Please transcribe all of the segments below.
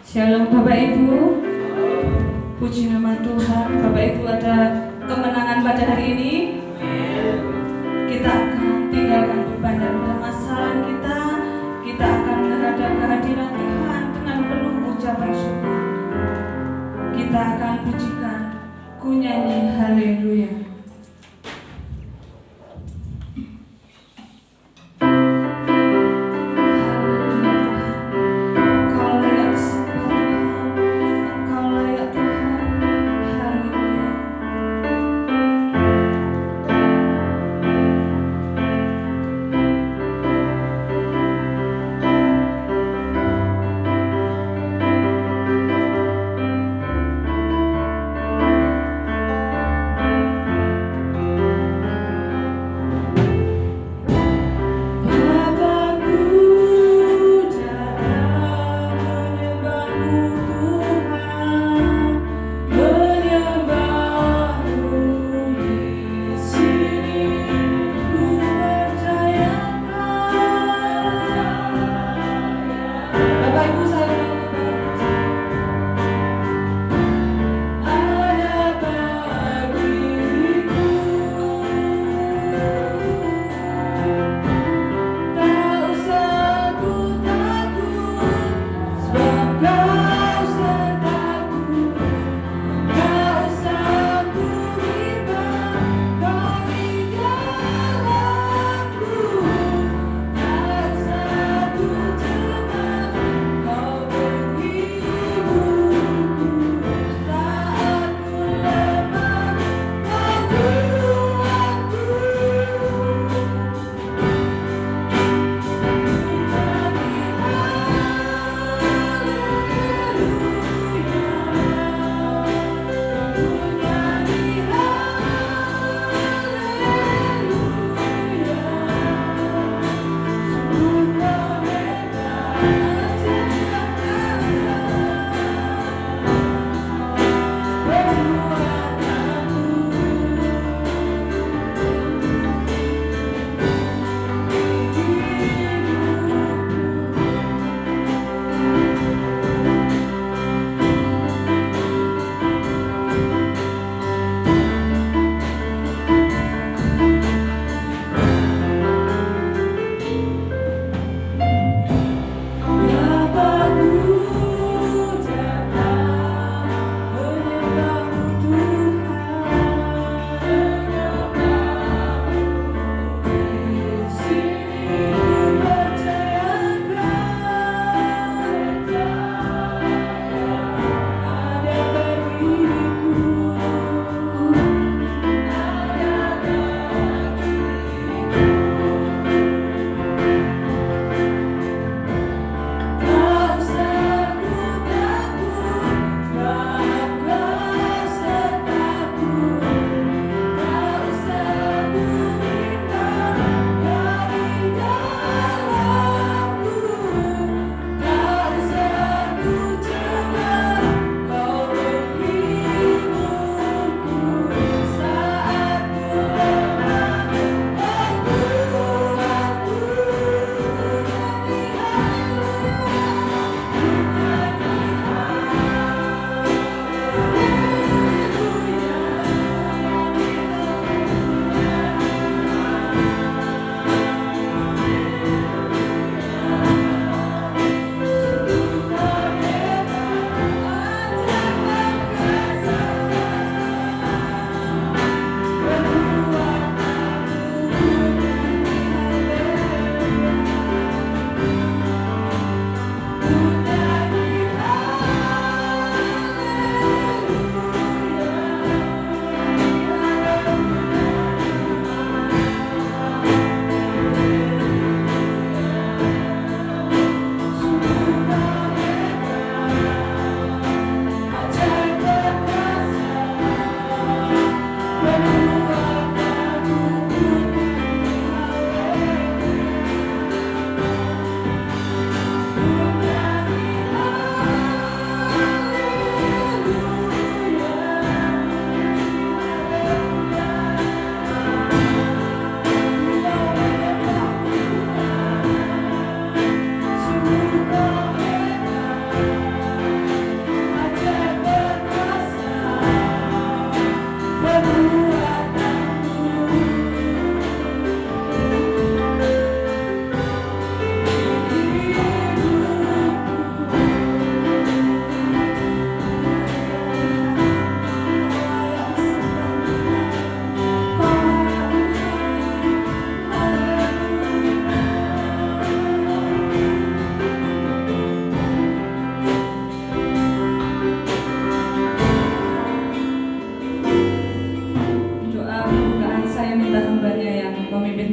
Shalom Bapak Ibu. Puji nama Tuhan. Bapak Ibu ada kemenangan pada hari ini. Kita akan tinggalkan beban dan permasalahan kita. Kita akan menghadap kehadiran Tuhan dengan penuh ucapan syukur. Kita akan pujikan, ku nyanyi haleluya. Ku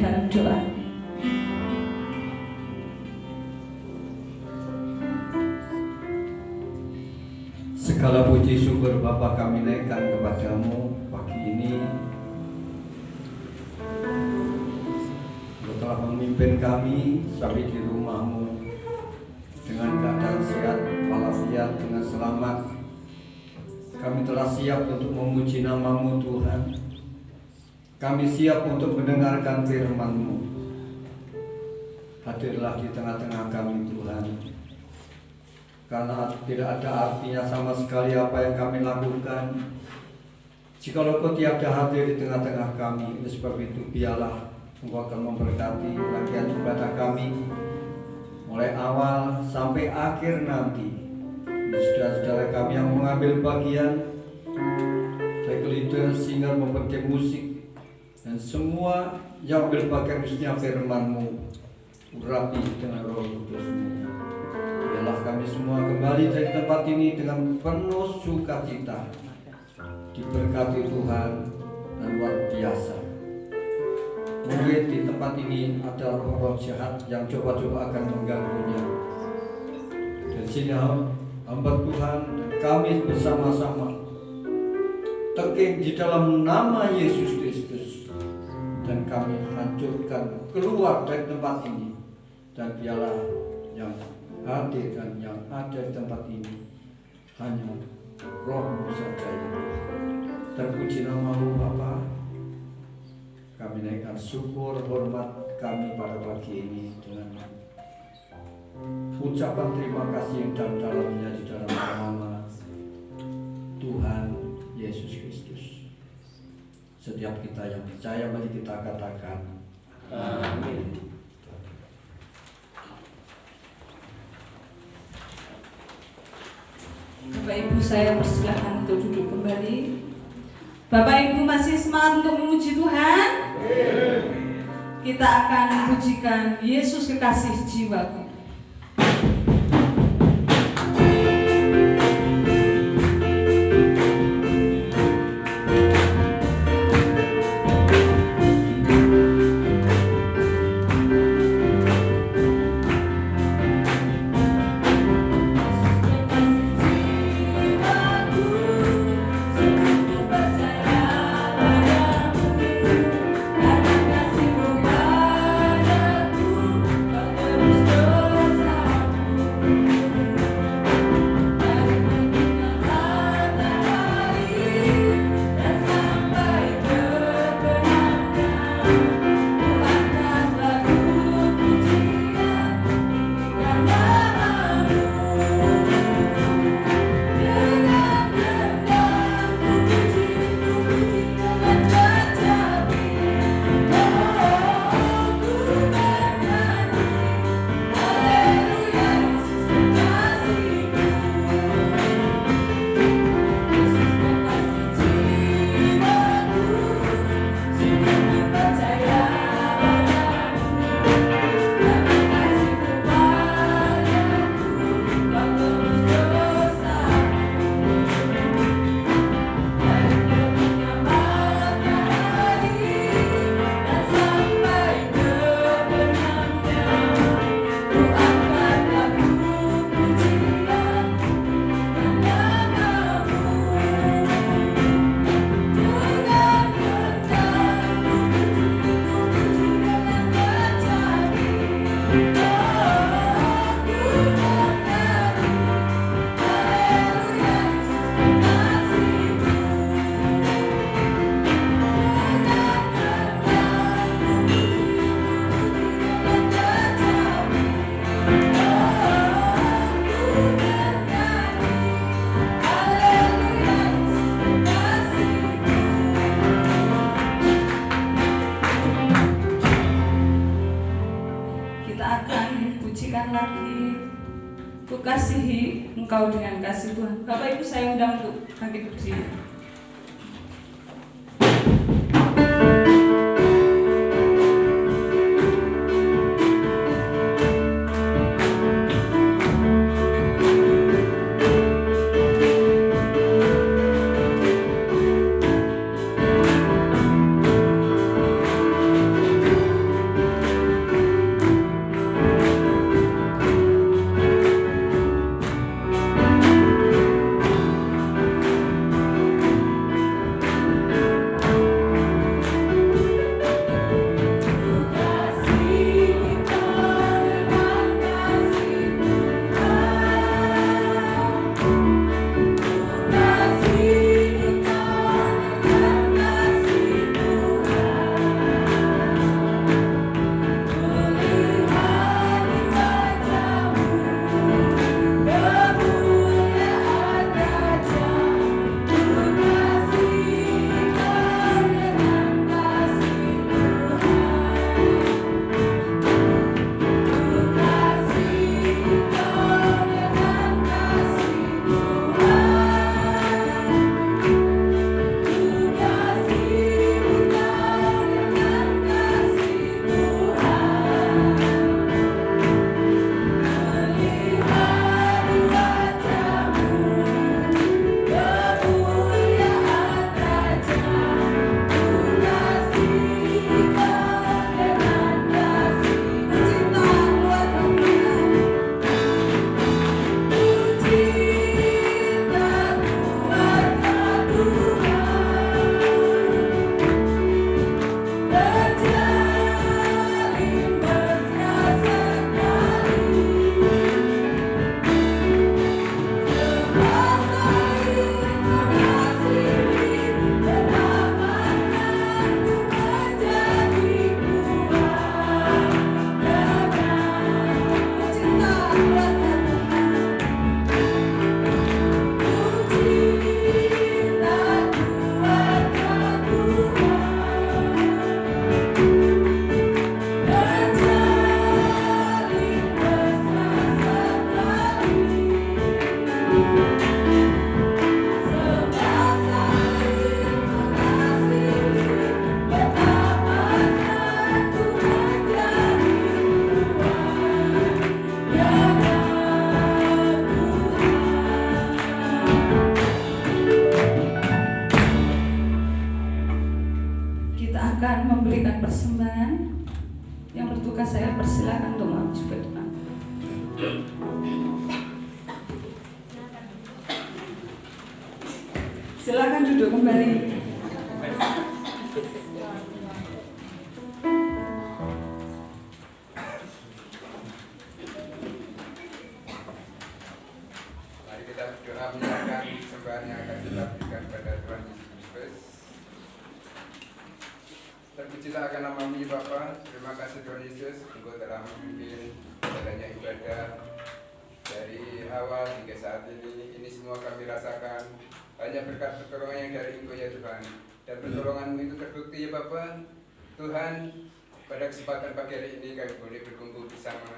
dalam doa. Segala puji syukur Bapa kami naikkan kepadamu pagi ini. Engkau telah memimpin kami sampai di rumahmu dengan keadaan sehat walafiat, dengan selamat. Kami telah siap untuk memuji nama-Mu Tuhan. Kami siap untuk mendengarkan firman-Mu. Hadirlah di tengah-tengah kami Tuhan, karena tidak ada artinya sama sekali apa yang kami lakukan jikalau Kau tiada hadir di tengah-tengah kami. Oleh sebab itu biarlah Engkau akan memberkati rangkaian ibadah kami mulai awal sampai akhir nanti. Saudara-saudara kami yang mengambil bagian, baik leader, singer, mempercayai musik, dan semua yang ambil bagian khususnya firman-Mu, urapi dengan Roh Kudus-Mu. Biarlah kami semua kembali dari tempat ini dengan penuh sukacita, diberkati Tuhan dan luar biasa. Mungkin di tempat ini ada roh-roh jahat yang coba-coba akan mengganggunya. Dari sini hamba Tuhan dan kami bersama-sama tekik di dalam nama Yesus Kristus, dan kami hancurkan keluar dari tempat ini. Dan biarlah yang hadir dan yang ada di tempat ini hanya Roh-Mu saja ya Tuhan. Terpuji nama-Mu Bapa. Kami naikkan syukur hormat kami pada pagi ini dengan ucapan terima kasih yang dalam-dalamnya di dalam nama Tuhan Yesus Kristus. Setiap kita yang percaya, mari kita katakan amin. Bapak Ibu, saya persilahkan untuk duduk kembali. Bapak Ibu masih semangat untuk memuji Tuhan? Kita akan memujikan Yesus kekasih jiwaku. Kukasihi engkau dengan kasih Tuhan. Bapak Ibu, saya undang untuk bangkit berdiri. membuka, saya persilakan untuk maju ke depan. Silakan duduk kembali. Mari kita berdoa menyerahkan persembahan yang akan kita berikan pada Tuhan Yesus Kristus. Terpujilah akan nama-Mu ya Bapa. Terima kasih Tuhan Yesus, Engkau telah memimpin adanya ibadah dari awal hingga saat ini. Ini semua kami rasakan hanya berkat pertolongan yang dari Engkau ya Tuhan. Dan pertolongan-Mu itu terbukti ya Bapa. Tuhan, pada kesempatan pagi hari ini kami boleh berkumpul bersama.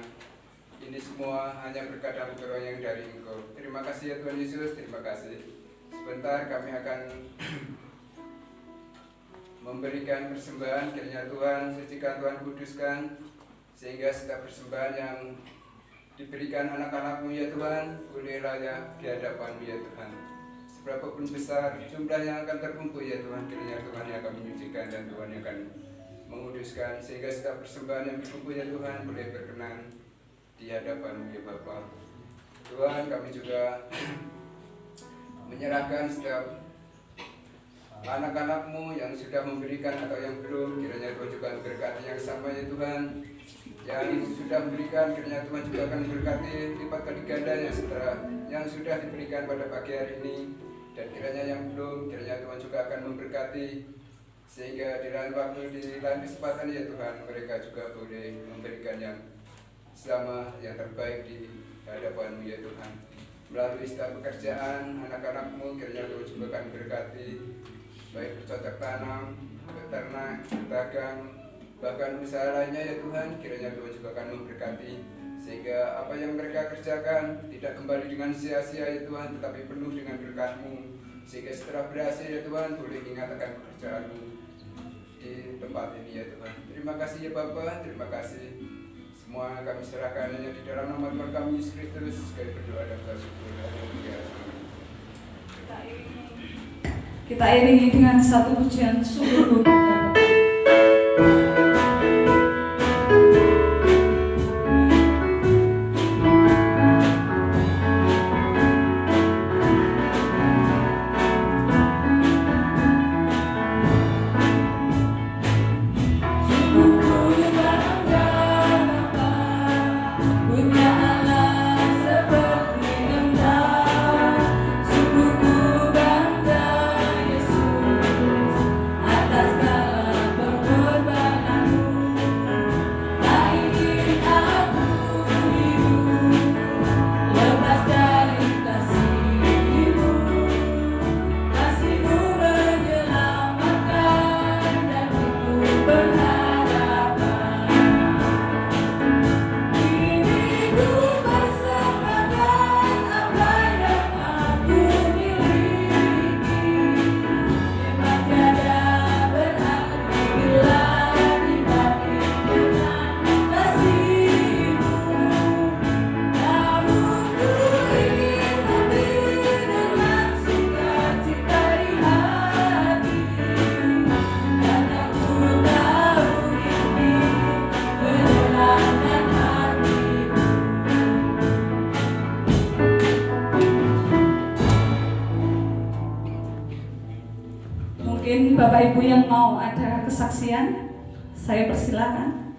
Ini semua hanya berkat dan pertolongan yang dari Engkau. Terima kasih ya Tuhan Yesus, terima kasih. Sebentar kami akan memberikan persembahan, kiranya Tuhan sucikan, Tuhan kuduskan, sehingga setiap persembahan yang diberikan anak-anak-Mu ya Tuhan boleh layak di hadapan-Mu ya Tuhan. Seberapapun besar jumlah yang akan terkumpul ya Tuhan, kiranya Tuhan yang akan menyucikan dan Tuhan yang akan menguduskan, sehingga setiap persembahan yang berkumpul ya Tuhan boleh berkenan di hadapan-Mu ya Bapa. Tuhan, kami juga menyerahkan setiap anak-anak-Mu yang sudah memberikan atau yang belum, kiranya Tuhan juga memberkati yang sama ya Tuhan. Yang sudah memberikan, kiranya Tuhan juga akan memberkati lipat kali ganda yang sudah diberikan pada pagi hari ini. Dan kiranya yang belum, kiranya Tuhan juga akan memberkati, sehingga di lain waktu, di lain kesempatan ya Tuhan, mereka juga boleh memberikan yang sama, yang terbaik di hadapan-Mu ya Tuhan. Melalui setiap pekerjaan anak-anak-Mu, kiranya Tuhan juga akan memberkati, baik bercocok tanam, beternak, berdagang, bahkan usaha lainnya ya Tuhan, kiranya Tuhan juga akan memberkati, sehingga apa yang mereka kerjakan tidak kembali dengan sia-sia ya Tuhan, tetapi penuh dengan berkat-Mu, sehingga setelah berhasil ya Tuhan boleh ingat akan pekerjaan-Mu di tempat ini ya Tuhan. Terima kasih ya Bapa, terima kasih. Semua kami serahkan hanya di dalam nama Tuhan kami Yesus Kristus. Kami berdoa dan bersyukur. Haleluya. Kita iringi dengan satu pujian sungguh. Mungkin Bapak Ibu yang mau ada kesaksian, saya persilakan.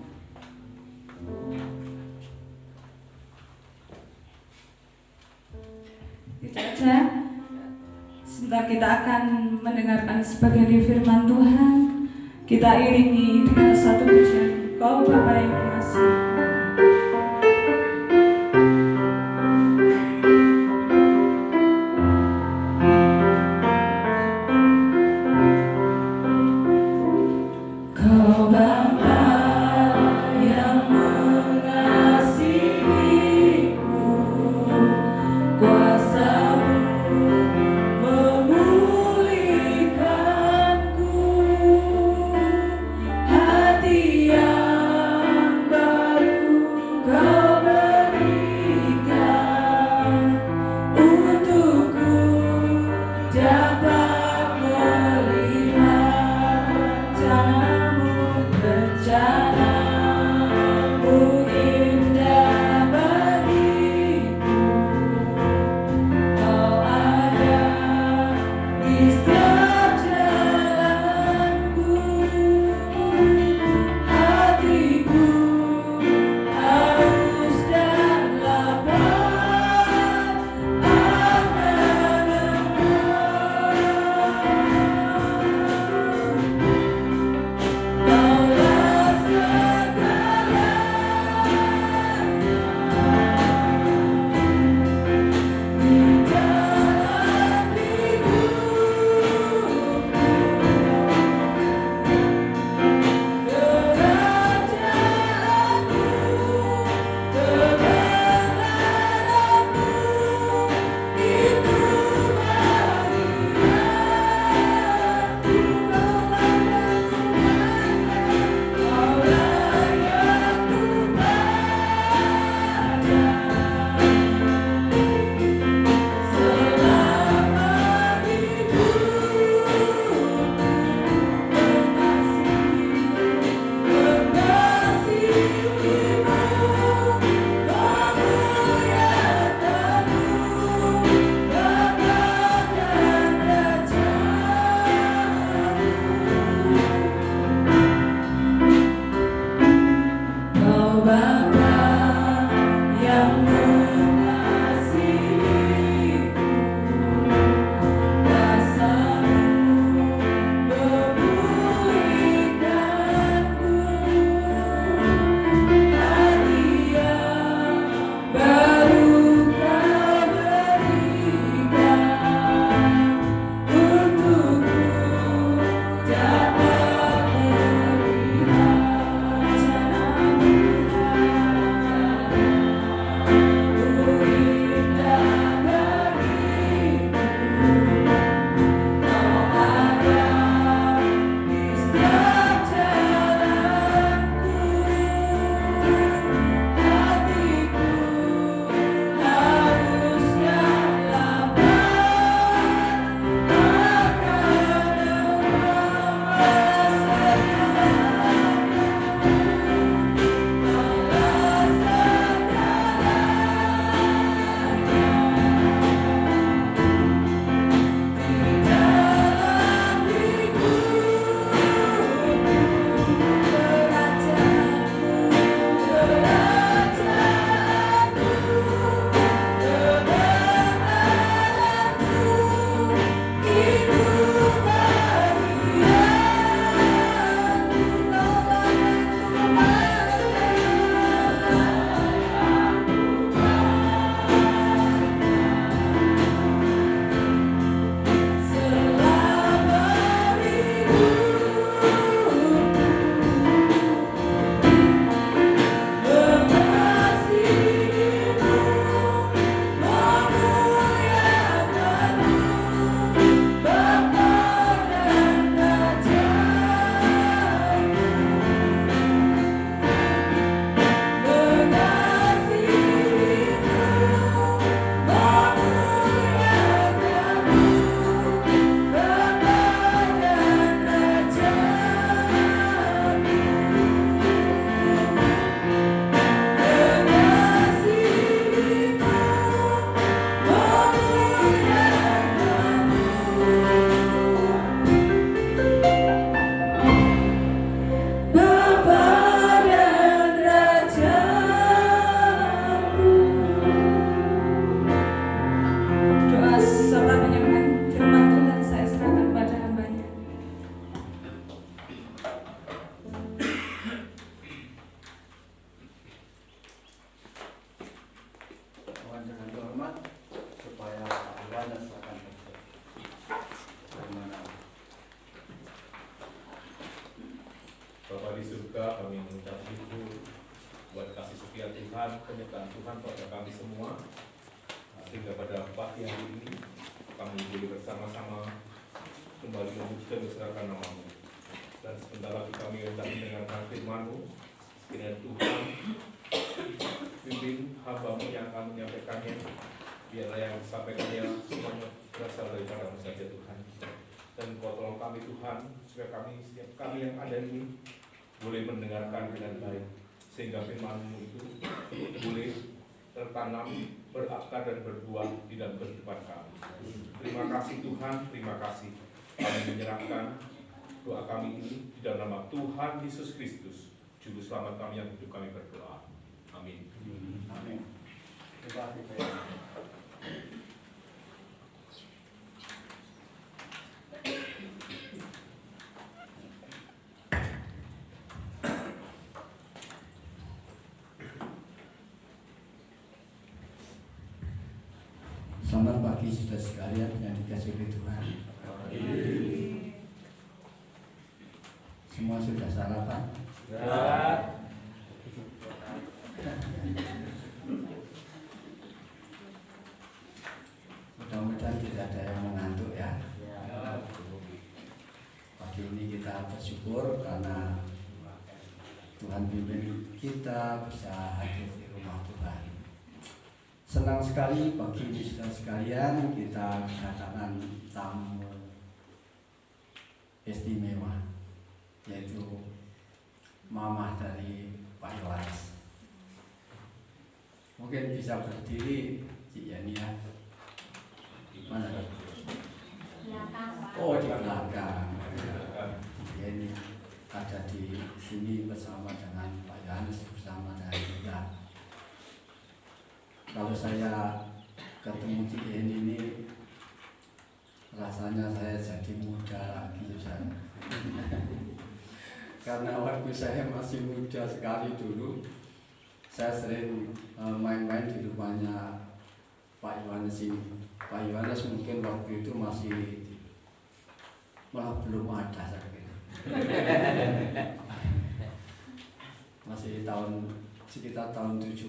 Tidak ada. Sebentar kita akan mendengarkan sebagian firman Tuhan. Kita iringi dengan satu pujian. Kau Bapa yang mengasihi. Hati yang Bapa di surga, kami mengucap syukur buat kasih setia Tuhan, penyertaan Tuhan pada kami semua, sehingga pada pagi hari ini kami boleh bersama-sama kembali memuji dan menserahkan nama-Mu. Dan sebentar lagi kami hendak mendengarkan firman-Mu. Kiranya Tuhan pimpin hamba-Mu yang akan menyampaikannya, biarlah yang disampaikannya semuanya berasal daripada-Mu saja Tuhan. Dan Kau tolong kami Tuhan, supaya kami, setiap kami yang ada ini boleh mendengarkan dengan baik, sehingga firman-Mu itu boleh tertanam, berakar dan berbuah di dalam kehidupan kami. Terima kasih Tuhan, terima kasih. Kami menyerahkan doa kami ini di dalam nama Tuhan Yesus Kristus, Juru Selamat kami yang hidup, kami berdoa. Amin. Amin. Terima kasih. Selamat pagi saudara sekalian yang dikasihi oleh Tuhan. Semua sudah sarapan? Ya. Mudah-mudahan tidak ada yang mengantuk ya. Pagi ini kita bersyukur karena Tuhan pimpin kita bisa hadir di rumah Tuhan. Senang sekali bagi saudara sekalian kita kedatangan tamu istimewa, yaitu Mama dari Pak Yohanes. Mungkin bisa berdiri Cik Yani ya. Mana? Oh di belakang. Yani ada di sini bersama dengan Pak Yohanes, bersama dengan Kalau saya ketemu Cigen ini rasanya saya jadi muda lagi saya. Karena waktu saya masih muda sekali dulu, saya sering main-main di rumahnya Pak Yohanes ini. Pak Yohanes mungkin waktu itu masih malah belum ada saya kira. Masih sekitar tahun 70,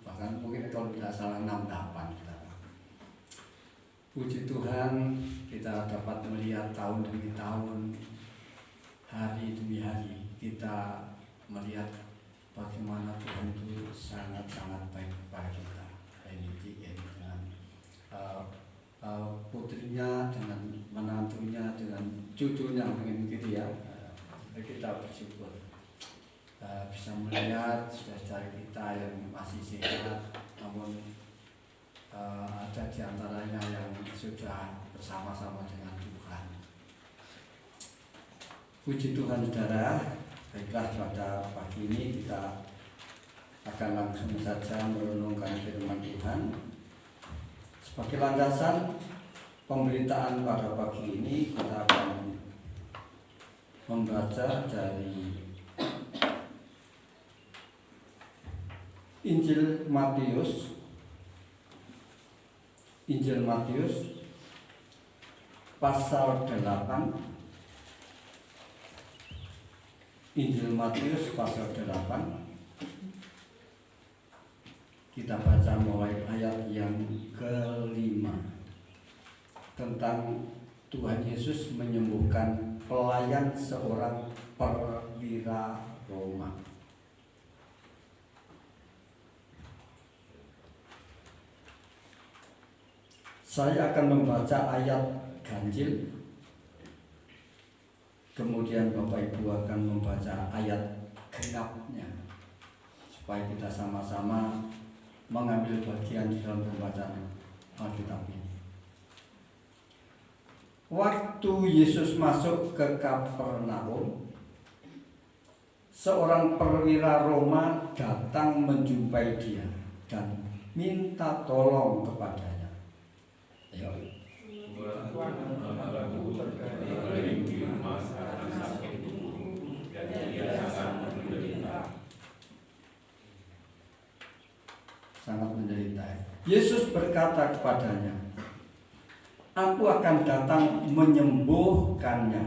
bahkan mungkin kalau tidak salah 68. Puji Tuhan, kita dapat melihat tahun demi tahun, hari demi hari, kita melihat bagaimana Tuhan itu sangat-sangat baik kepada kita. Ini dengan putrinya, dengan menantunya, dengan cucunya, mungkin gitu ya. Kita bersyukur bisa melihat saudara kita yang masih sehat, namun ada di antaranya yang sudah bersama-sama dengan Tuhan. Puji Tuhan saudara. Baiklah, pada pagi ini kita akan langsung saja merenungkan firman Tuhan. Sebagai landasan pemberitaan pada pagi ini, kita akan membaca dari Injil Matius pasal 8. Injil Matius pasal 8. Kita baca mulai ayat yang ke-5 tentang Tuhan Yesus menyembuhkan pelayan seorang perwira Roma. Saya akan membaca ayat ganjil, kemudian Bapak Ibu akan membaca ayat genapnya, supaya kita sama-sama mengambil bagian di dalam pembacaan Alkitab ini. Waktu Yesus masuk ke Kapernaum, seorang perwira Roma datang menjumpai dia dan minta tolong kepadanya. Sangat menderita. Yesus berkata kepadanya, "Aku akan datang menyembuhkannya."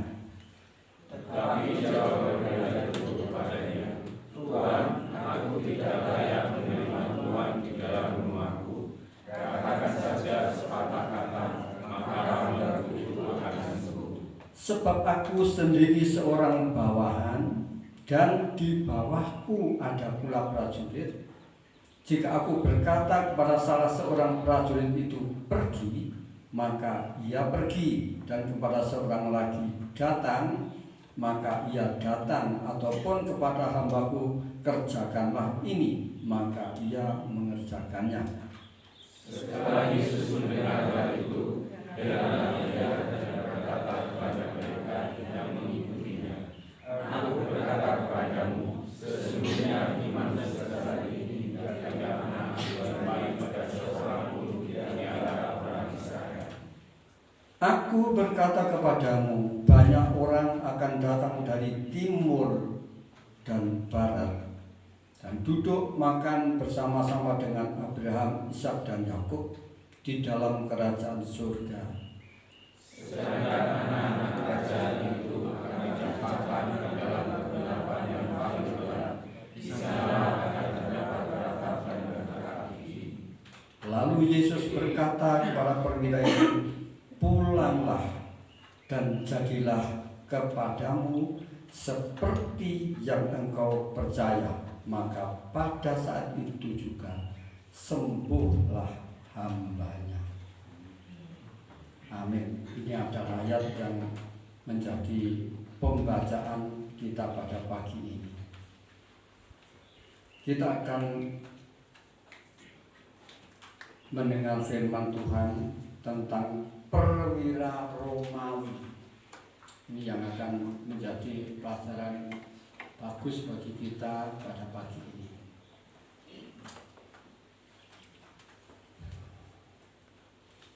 Tetapi jawab itu kepadanya, "Tuhan, aku tidak layak menerima Tuhan di dalam rumahku. Katakan saja sepatah kata, maka hambaku itu akan sembuh. Sebab aku sendiri seorang bawahan, dan di bawahku ada pula prajurit. Jika aku berkata kepada salah seorang prajurit itu, 'Pergi,' maka ia pergi, dan kepada seorang lagi, 'Datang,' maka ia datang, ataupun kepada hambaku, 'Kerjakanlah ini,' maka ia mengerjakannya." Setelah Yesus mendengar hal itu, heranlah ia dan berkata kepada mereka yang mengikutinya, "Aku berkata kepadamu, sesungguhnya iman sebesar ini tidak pernah sampai pada seorang pun di antara orang Israel." Aku berkata kepadamu, banyak orang akan datang dari timur dan barat dan duduk makan bersama-sama dengan Abraham, Ishak, dan Yakub di dalam kerajaan surga. Sedangkan anak-anak kerajaan itu akan dicampakkan ke dalam kegelapan yang paling gelap. Di sana akan terdapat ratapan dan neraka api. Lalu Yesus berkata kepada perwira itu, "Pulanglah dan jadilah kepadamu seperti yang engkau percaya." Maka pada saat itu juga sembuhlah hambanya. Amin. Ini adalah ayat yang menjadi pembacaan kita pada pagi ini. Kita akan mendengar firman Tuhan tentang perwira Romawi. Ini yang akan menjadi pelajaran bagus bagi kita pada pagi ini.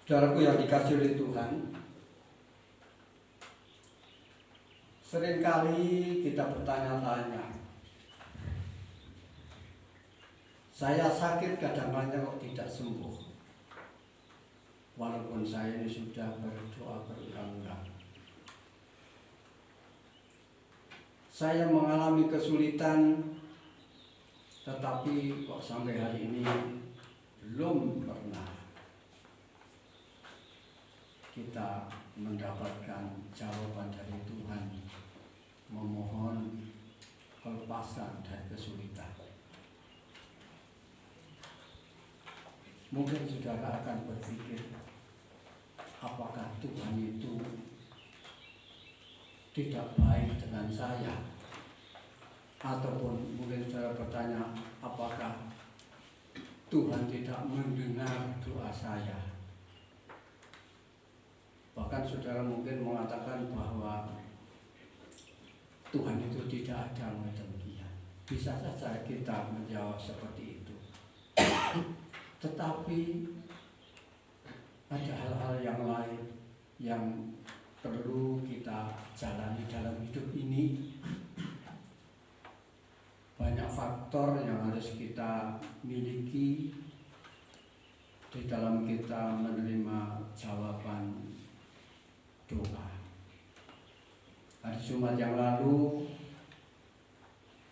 Saudaraku yang dikasih oleh Tuhan, seringkali kita bertanya-tanya, saya sakit kadang-kadang kok tidak sembuh, walaupun saya ini sudah berdoa berulang-ulang. Saya mengalami kesulitan, tetapi kok sampai hari ini belum pernah kita mendapatkan jawaban dari Tuhan memohon kelepasan dari kesulitan. Mungkin saudara akan berpikir, apakah Tuhan itu tidak baik dengan saya? Ataupun mungkin saudara bertanya, apakah Tuhan tidak mendengar doa saya? Bahkan saudara mungkin mengatakan bahwa Tuhan itu tidak ada demikian. Bisa saja kita menjawab seperti itu. Tetapi ada hal-hal yang lain yang perlu kita jalani dalam hidup ini. Banyak faktor yang harus kita miliki di dalam kita menerima jawaban doa. Hari Jumat yang lalu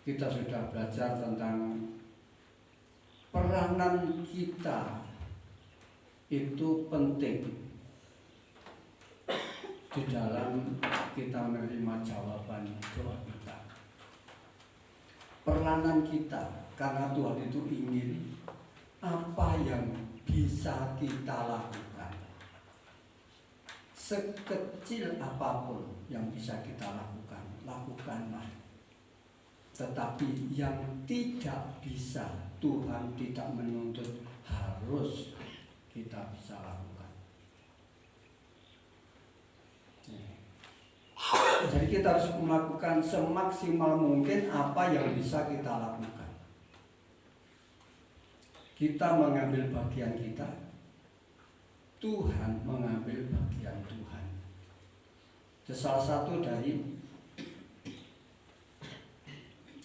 kita sudah belajar tentang peranan kita itu penting di dalam kita menerima jawaban doa kita. Peranan kita, karena Tuhan itu ingin apa yang bisa kita lakukan. Sekecil apapun yang bisa kita lakukan, lakukanlah. Tetapi yang tidak bisa, Tuhan tidak menuntut harus kita bisa lakukan. Jadi kita harus melakukan semaksimal mungkin apa yang bisa kita lakukan. Kita mengambil bagian kita, Tuhan mengambil bagian Tuhan. Itu salah satu dari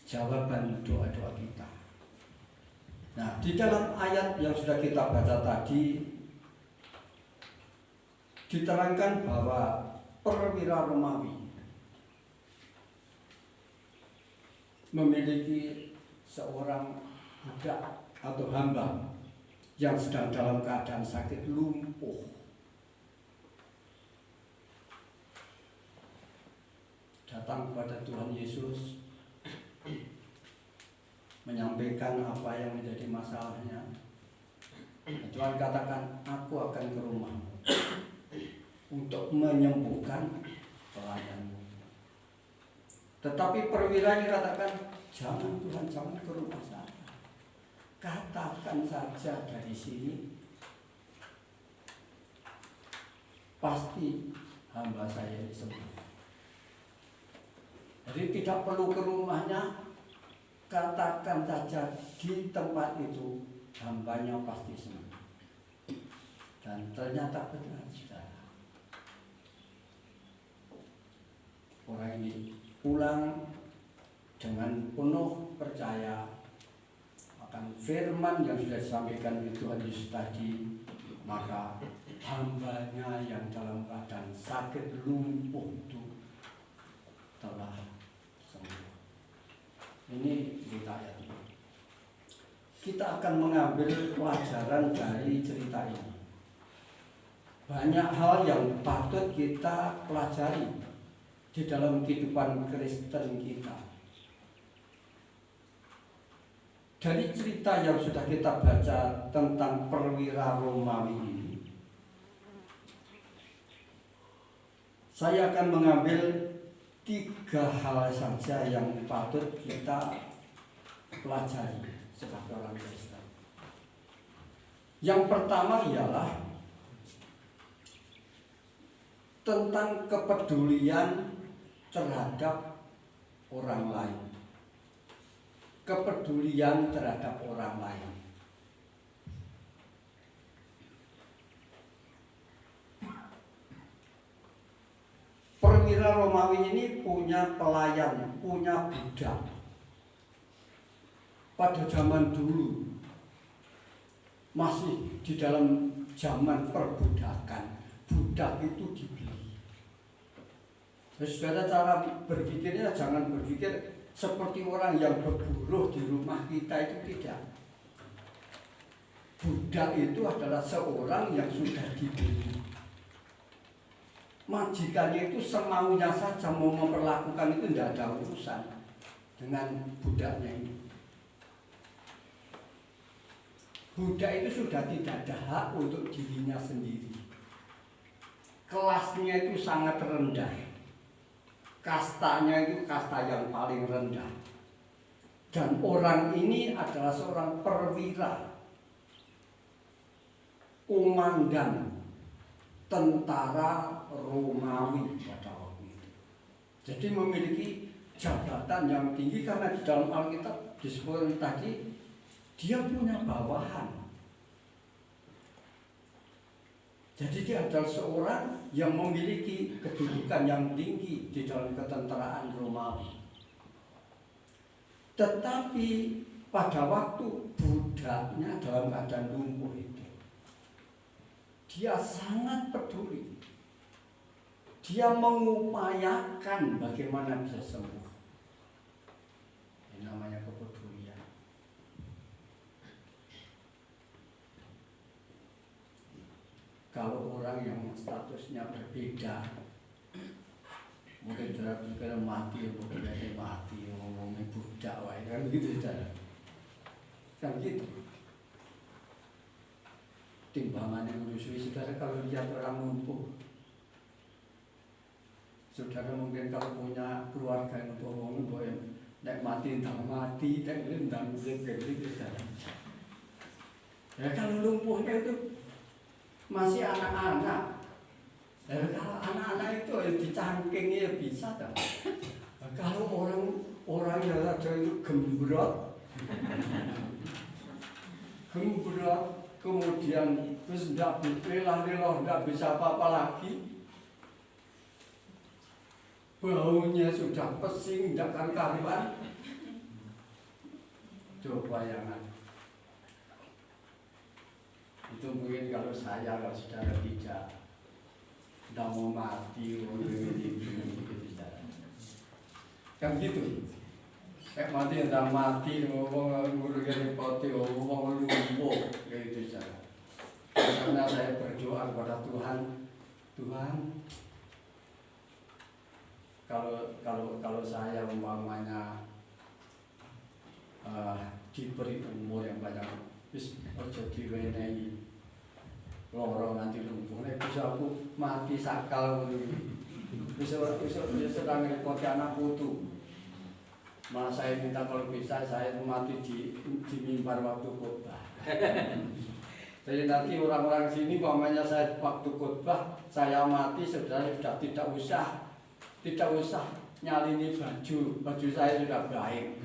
jawaban doa-doa kita. Nah, di dalam ayat yang sudah kita baca tadi diterangkan bahwa perwira Romawi memiliki seorang budak atau hamba yang sedang dalam keadaan sakit lumpuh. Datang kepada Tuhan Yesus, menyampaikan apa yang menjadi masalahnya. Tuhan katakan, aku akan ke rumahmu untuk menyembuhkan pelayanmu. Tetapi perwira ini katakan, jangan Tuhan, jangan ke rumah saya. Katakan saja dari sini, pasti hamba saya disembuh. Jadi tidak perlu ke rumahnya, katakan saja di tempat itu hambanya pasti sembuh. Dan ternyata benar, saudara. Orang ini pulang dengan penuh percaya akan firman yang sudah disampaikan oleh Tuhan Yesus tadi. Maka hambanya yang dalam keadaan sakit lumpuh itu telah sembuh. Ini cerita ayat ini. Kita akan mengambil pelajaran dari cerita ini. Banyak hal yang patut kita pelajari di dalam kehidupan Kristen kita. Dari cerita yang sudah kita baca tentang perwira Romawi ini, saya akan mengambil 3 hal saja yang patut kita pelajari sebagai orang Kristen. Yang pertama ialah tentang kepedulian terhadap orang lain. Kepedulian terhadap orang lain. perwira Romawi ini punya pelayan, punya budak. Pada zaman dulu masih di dalam zaman perbudakan, budak itu dibeli. Terus saudara, cara berpikirnya jangan berpikir seperti orang yang berburuh di rumah kita, itu tidak. Budak itu adalah seorang yang sudah dibeli. Majikannya itu semaunya saja mau memperlakukan, itu tidak ada urusan dengan budaknya ini. Budak itu sudah tidak ada hak untuk dirinya sendiri. Kelasnya itu sangat rendah. Kastanya itu kasta yang paling rendah. Dan orang ini adalah seorang perwira, komandan tentara Romawi pada waktu itu. Jadi memiliki jabatan yang tinggi, karena di dalam Alkitab disebut tadi dia punya bawahan. Jadi dia adalah seorang yang memiliki kedudukan yang tinggi di dalam ketenteraan Romawi. Tetapi pada waktu budaknya dalam keadaan lumpuh itu, dia sangat peduli. Dia mengupayakan bagaimana bisa sembuh. Ini namanya kepedulian. Kalau orang yang statusnya berbeda, mungkin saudara pikir mati, mungkin mati, ngomongnya budak, kan gitu saudara. Kan gitu. Timbangannya menyusui saudara kalau lihat orang lumpuh. Saudara mungkin kalau punya keluarga yang ngomong boleh nek mati entang mati, nek entang urip gitu saudara. Ya kalau lumpuhnya itu masih anak-anak. Kalau anak-anak itu dicangking ya bisa tak? Kalau orang yang ada itu gembrot, kemudian terus tidak lelah-lelah, tidak bisa apa-apa lagi, baunya sudah pesing, tidak karu-karuan. Coba bayangan. Itu mungkin kalau saudara tidak mau mati, kan gitu. Kayak mati entah mati, ngomong ngurusin poti, ngomong lumpuh, gitu saja. Karena saya berdoa kepada Tuhan, kalau saya umpamanya diberi umur yang banyak, bis ojo diwenehi loro nanti lumpuh, nek bisa aku mati sakal ngono iki. Bisa sedang repoti anak putu. Malah saya minta kalau bisa saya mati di mimbar waktu khotbah. Jadi nanti orang-orang sini umpamanya saya waktu khotbah saya mati, saudara sudah tidak usah nyalini baju saya sudah baik.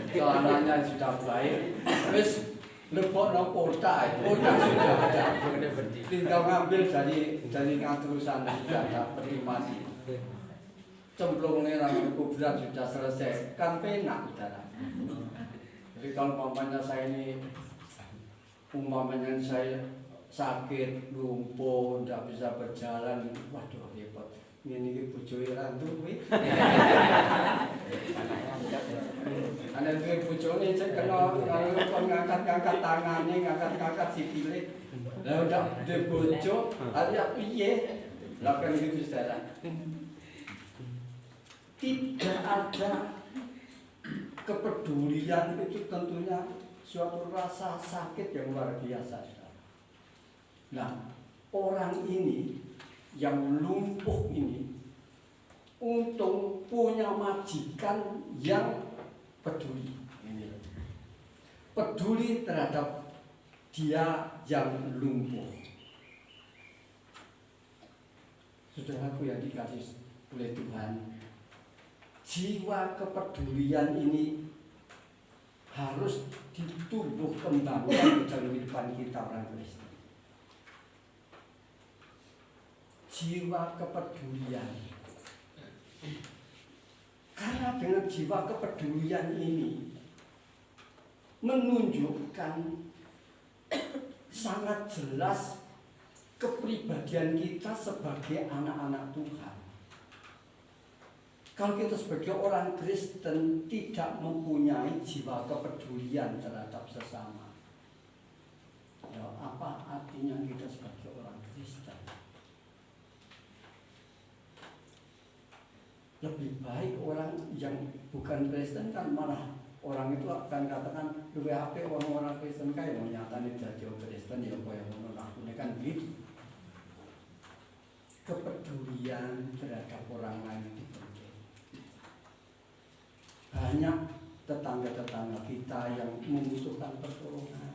Celananya sudah baik. Terus lebokno kotak sudah ada. Tinggal ngambil dari ngaturusan sudah ada peti mati. Cemplungnya orang kuburan sudah selesai, kan penak saudara. Jadi kalau umpamanya saya sakit, lumpuh, tidak bisa berjalan, waduh repot. Ini bojone rantu kuwi. Ana duwe bojone cek kena ngangkat tangane, ngangkat sikile. Lah udah duwe bojo, arep piye? Lah kan gitu saudara. Tidak ada kepedulian itu tentunya suatu rasa sakit yang luar biasa. Nah, orang ini yang lumpuh ini untung punya majikan yang peduli. Peduli terhadap dia yang lumpuh. Saudaraku yang dikasih oleh Tuhan, jiwa kepedulian ini harus ditumbuh kembangkan di dalam kehidupan kita orang Kristen. jiwa kepedulian. Karena dengan jiwa kepedulian ini menunjukkan sangat jelas kepribadian kita sebagai anak-anak Tuhan. Kalau kita sebagai orang Kristen tidak mempunyai jiwa kepedulian terhadap sesama, ya apa artinya kita sebagai orang Kristen? Lebih baik orang yang bukan Kristen kan malah orang itu akan katakan WHP orang-orang Kristen kayak mau nyatanya jadi Kristen ya kaya ngono lakune kan gitu. Kepedulian terhadap orang lain itu penting. Banyak tetangga-tetangga kita yang membutuhkan pertolongan.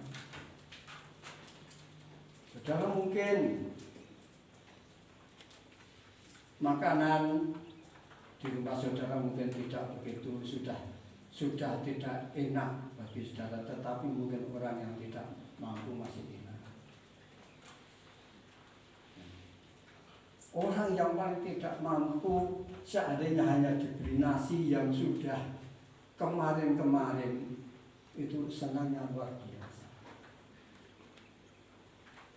Saudara mungkin makanan di rumah saudara mungkin tidak begitu sudah tidak enak bagi saudara, tetapi mungkin orang yang tidak mampu masih enak. Orang yang paling tidak mampu seandainya hanya diberi nasi yang sudah kemarin-kemarin itu senangnya luar biasa.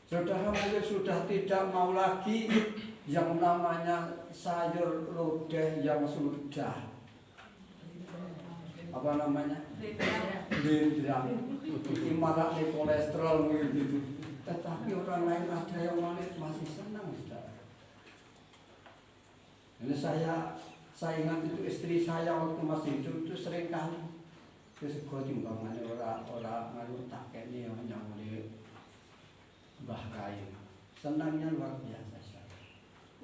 Saudara mungkin sudah tidak mau lagi yang namanya sayur lodeh yang sudah apa namanya blendrang itu malah kolesterol gitu. Tetapi orang lain ada yang masih senang saudara. Ini saya ingat itu istri saya waktu masih hidup itu sering kali sego timbangannya orang ngaruh tak kene yang mulai Mbah Kayu. Senangnya luar biasa saya.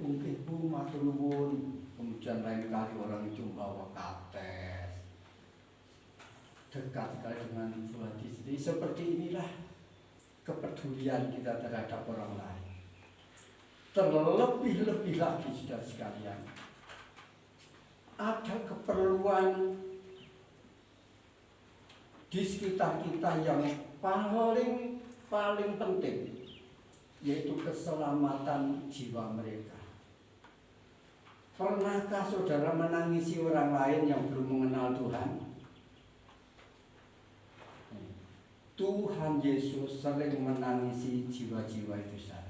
Mungkin Bu matur nuwun. Kemudian lain kali orang itu bawa kates. Dekat sekali dengan buat istri. Seperti inilah kepedulian kita terhadap orang lain. Terlebih-lebih lagi saudara sekalian, ada keperluan di sekitar kita yang paling penting, yaitu keselamatan jiwa mereka. Pernahkah saudara menangisi orang lain yang belum mengenal Tuhan? Tuhan Yesus sering menangisi jiwa-jiwa itu saja.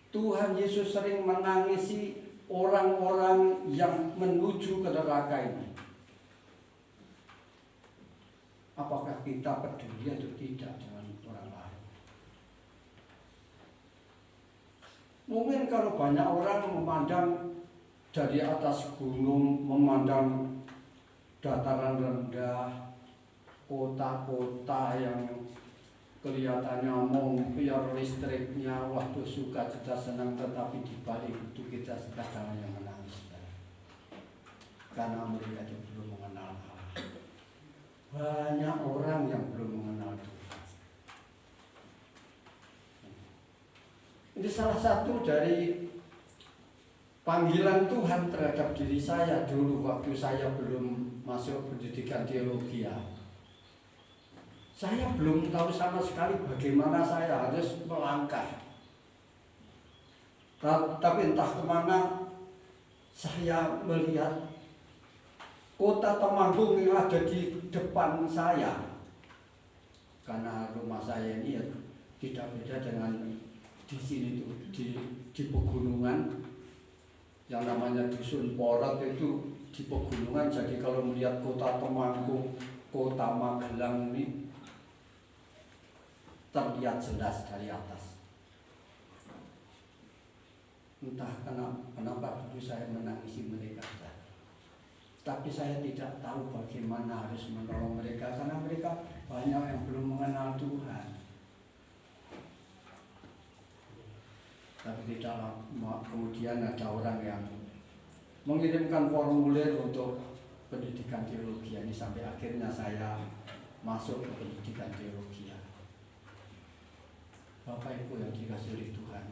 Tuhan Yesus sering menangisi orang-orang yang menuju ke neraka ini. Apakah kita peduli atau tidak dengan orang lain? Mungkin kalau banyak orang memandang dari atas gunung, memandang dataran rendah, kota-kota yang kelihatannya mobil listriknya, waktu suka kita senang, tetapi di balik itu kita kadang yang menangis karena mereka itu belum mengenal Allah. Banyak orang yang belum mengenal Tuhan. Ini salah satu dari panggilan Tuhan terhadap diri saya dulu waktu saya belum masuk pendidikan teologi. Saya belum tahu sama sekali bagaimana saya harus melangkah. Tapi entah kemana saya melihat kota Temanggung yang ada di depan saya. Karena rumah saya ini ya tidak beda dengan di sini tuh, di pegunungan yang namanya Dusun Porot itu di pegunungan. Jadi kalau melihat kota Temanggung, kota Magelang ini terlihat jelas dari atas. Entah kenapa dulu saya menangisi mereka, tapi saya tidak tahu bagaimana harus menolong mereka karena mereka banyak yang belum mengenal Tuhan. Tapi tidak lama kemudian ada orang yang mengirimkan formulir untuk pendidikan teologi ini, sampai akhirnya saya masuk ke pendidikan teologi. Bapak Ibu yang dikasihi oleh Tuhan,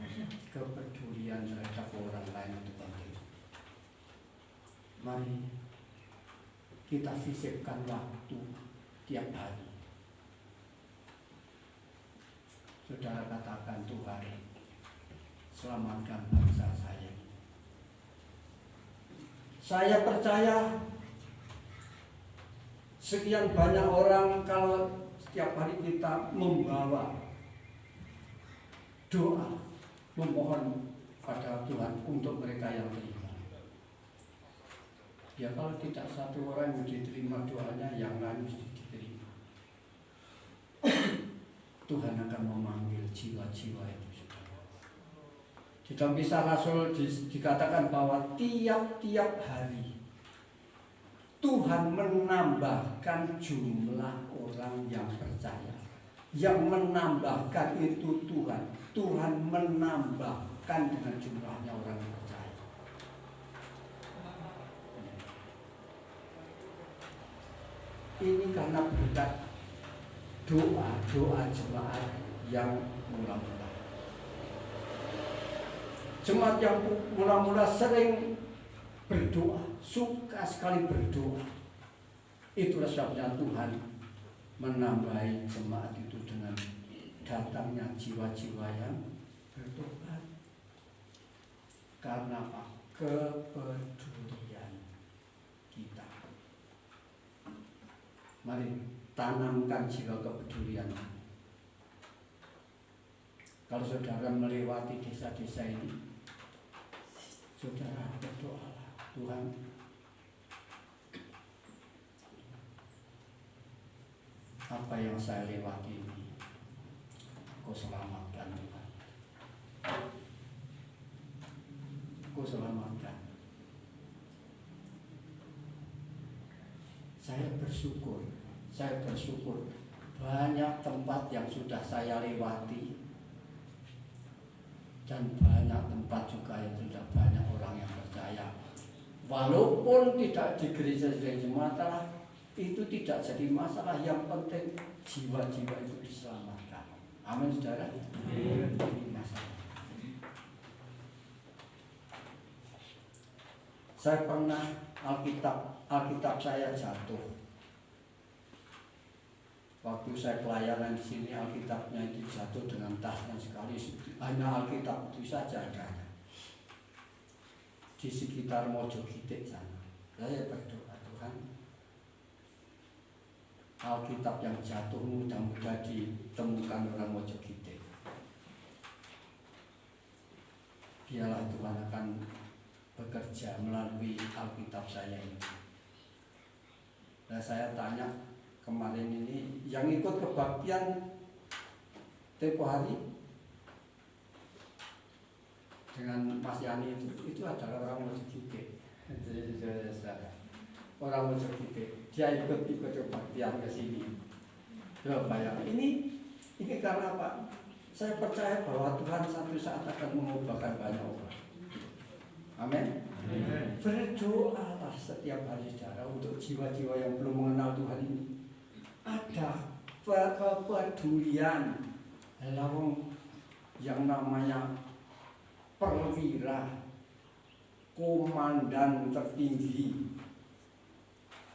kepedulian terhadap orang lain itu penting. Mari kita sisipkan waktu tiap hari. Saudara katakan, Tuhan, selamatkan bangsa saya. Saya percaya sekian banyak orang kalau setiap hari kita membawa doa, memohon pada Tuhan untuk mereka yang beriman. Ya kalau tidak satu orang yang diterima doanya, yang lain mesti diterima. Tuhan akan memanggil jiwa-jiwa itu. Di dalam Kisah Rasul dikatakan bahwa tiap-tiap hari Tuhan menambahkan jumlah orang yang percaya. Yang menambahkan itu Tuhan. Tuhan menambahkan dengan jumlahnya orang yang percaya. Ini karena berkat doa jemaat yang mula-mula. Jemaat yang mula-mula sering berdoa, suka sekali berdoa. Itulah sebabnya Tuhan menambahi jemaat itu dengan datangnya jiwa-jiwa yang bertobat. Karena apa? Kepedulian kita. Mari tanamkan jiwa kepedulian. Kalau saudara melewati desa-desa ini, saudara berdoalah, Tuhan, apa yang saya lewati ini, Kau selamatkan Tuhan. Kau selamatkan. Saya bersyukur banyak tempat yang sudah saya lewati, dan banyak tempat juga yang sudah banyak orang yang percaya. Walaupun tidak di gereja jemaat, itu tidak jadi masalah. Yang penting jiwa-jiwa itu diselamatkan. Amin, saudara. Ini masalah. Saya pernah Alkitab saya jatuh. Waktu saya pelayanan di sini, Alkitabnya itu jatuh dengan tasnya sekali. Hanya Alkitab itu saja adanya di sekitar Mojogitik sana. Saya berdoa, Tuhan, Alkitab yang jatuh mudah-mudahan ditemukan orang Mojogitik. Biarlah Tuhan akan bekerja melalui Alkitab saya ini. Dan saya tanya kemarin ini, yang ikut kebaktian tempo hari dengan Mas Yani itu adalah orang Mojogitik. Orang Mojogitik, dia ikut kebaktian ke sini. Bayang, ini karena apa? Saya percaya bahwa Tuhan satu saat akan mengubahkan banyak orang. Amin. Berdoalah setiap hari, saudara, untuk jiwa-jiwa yang belum mengenal Tuhan ini. Ada kepedulian lawang yang namanya perwira, komandan tertinggi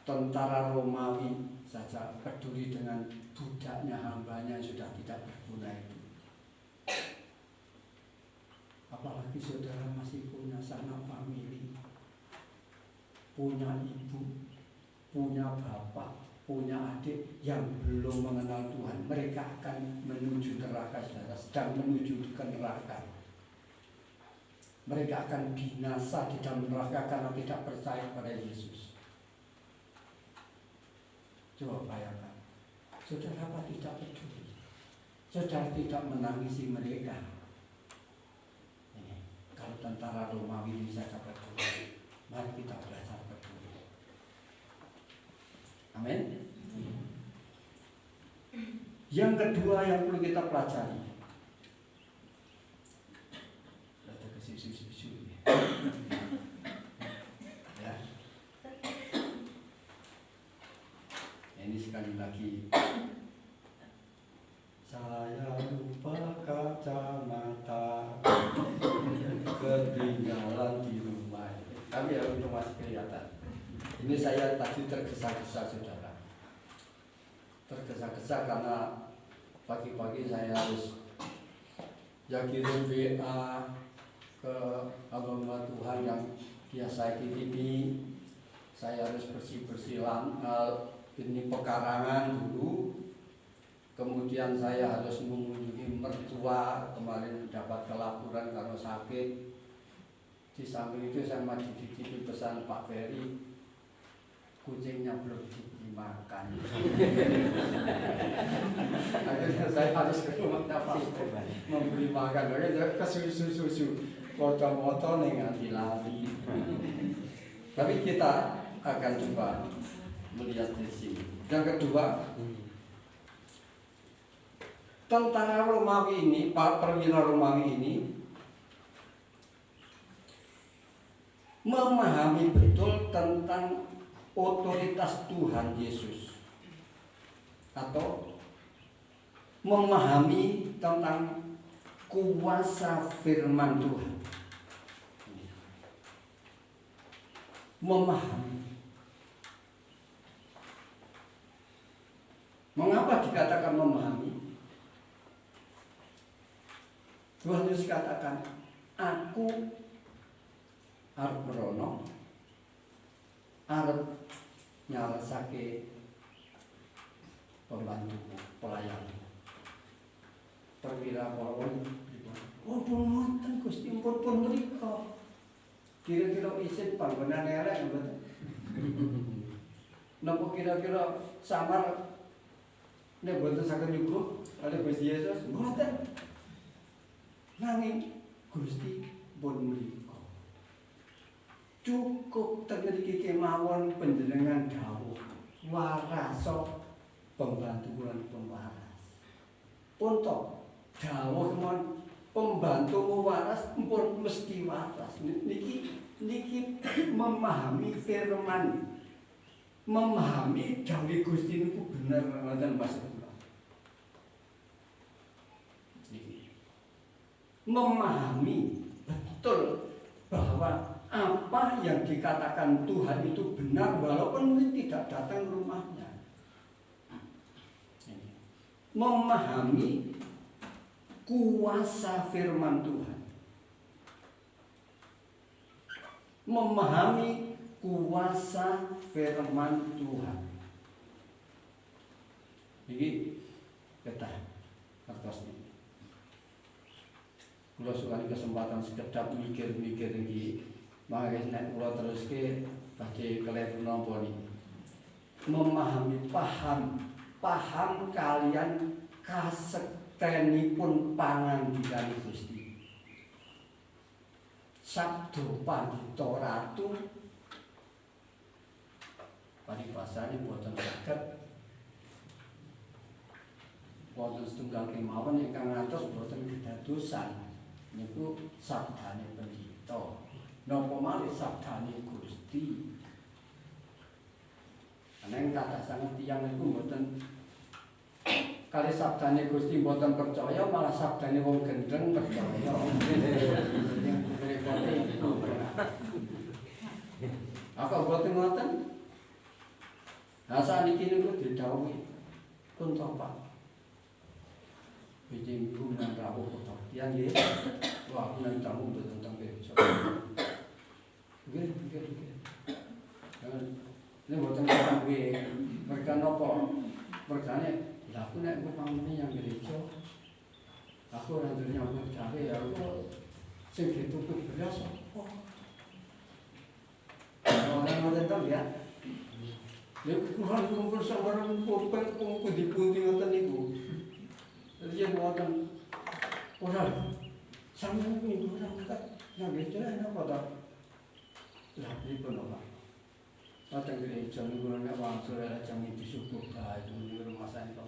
tentara Romawi saja peduli dengan budaknya, hambanya yang sudah tidak berguna itu. Apalagi saudara masih punya sanak famili, punya ibu, punya bapak, punya adik yang belum mengenal Tuhan. Mereka akan menuju neraka, saudara, sedang menuju ke neraka. Mereka akan binasa di dalam neraka karena tidak percaya pada Yesus. Coba bayangkan, saudara apa tidak peduli? Saudara tidak menangisi mereka. Ini, kalau tentara Romawi ini saja peduli, mari kita belajar peduli. Amin. Yang kedua yang perlu kita pelajari, ya. Ini sekali lagi, saya lupa kacamata ketinggalan di rumah. Tapi ya untuk masih kelihatan. Ini saya tadi tergesa-gesa, saudara. Tergesa-gesa karena pagi-pagi saya harus kirim WA, ke hamba Tuhan yang biasa ini saya harus bersih-bersih ini pekarangan dulu, kemudian saya harus mengunjungi mertua, kemarin dapat laporan karena sakit. Di samping itu saya masih dititip pesan Pak Ferry, kucingnya belum dimakan. Akhirnya saya harus ke rumah Pak memberi makan, makanya ke susu foto-foto nih nganti lari. Tapi kita akan coba melihat di sini. Yang kedua, tentara Romawi ini, perwira Romawi ini memahami betul tentang otoritas Tuhan Yesus, atau memahami tentang kuasa firman Tuhan. Memahami. Mengapa dikatakan memahami? Tuhan Yesus katakan, aku arep merono, arep nyalasake pembantu pelayan. Perwira Polri, oh pun Gusti pun mriko. Kira-kira isin panggonan elek mboten. Napa kira-kira samar nek mboten saged nyuguh oleh Gusti Yesus? Mboten. Nanging Gusti pun mriko. Cukup tengriki kemawon panjenengan dawuh waraso pembantu lan pemwaras. Pun to dawuh mon pembantu waras pun mesti waras. Niki memahami firman, memahami dawuh Gusti niku bener wonten Mas. Memahami betul bahwa apa yang dikatakan Tuhan itu benar walaupun mungkin tidak datang ke rumahnya. Memahami kuasa firman Tuhan, memahami kuasa firman Tuhan. Jadi kita kertas ini. Kalau suka kesempatan sekedap mikir-mikir lagi, makanya nek kula teruske badhe kelebu napa niki. Memahami paham kalian kasektenipun pangandikaning Gusti. Sabdo Pandhita Ratu paribasane boten saged wonten setunggal kemawon ingkang ngatos boten kedadosan. Niku sabdane pendhita. Napa malih sabdane Gusti. Neng kathah sanget tiyang niku mboten kali sabdane Gusti mboten percaya, malah sabdane wong gendeng percaya. Apa mboten ngoten? Nah saniki niku didhawuhi pun to Pak. Bijing bulan rawuh kebaktian nggih. Wah, menawi tamu tentang gereja. Nggih. Nek mboten kuwi mereka napa? Mergane lha aku nek pamane yang gereja. Aku ora ndur nyambut gawe ya aku sing ditutup beras. Oh. Orang ngoten to ya. Lha kurang kumpul sabarang kumpul dipundi ngoten niku. Dia buatan orang sama ini orang kat yang gereja apa tak? Lah ini penolak. Datang gereja ni orang nak bangsa ada jam itu suku itu di rumah saya itu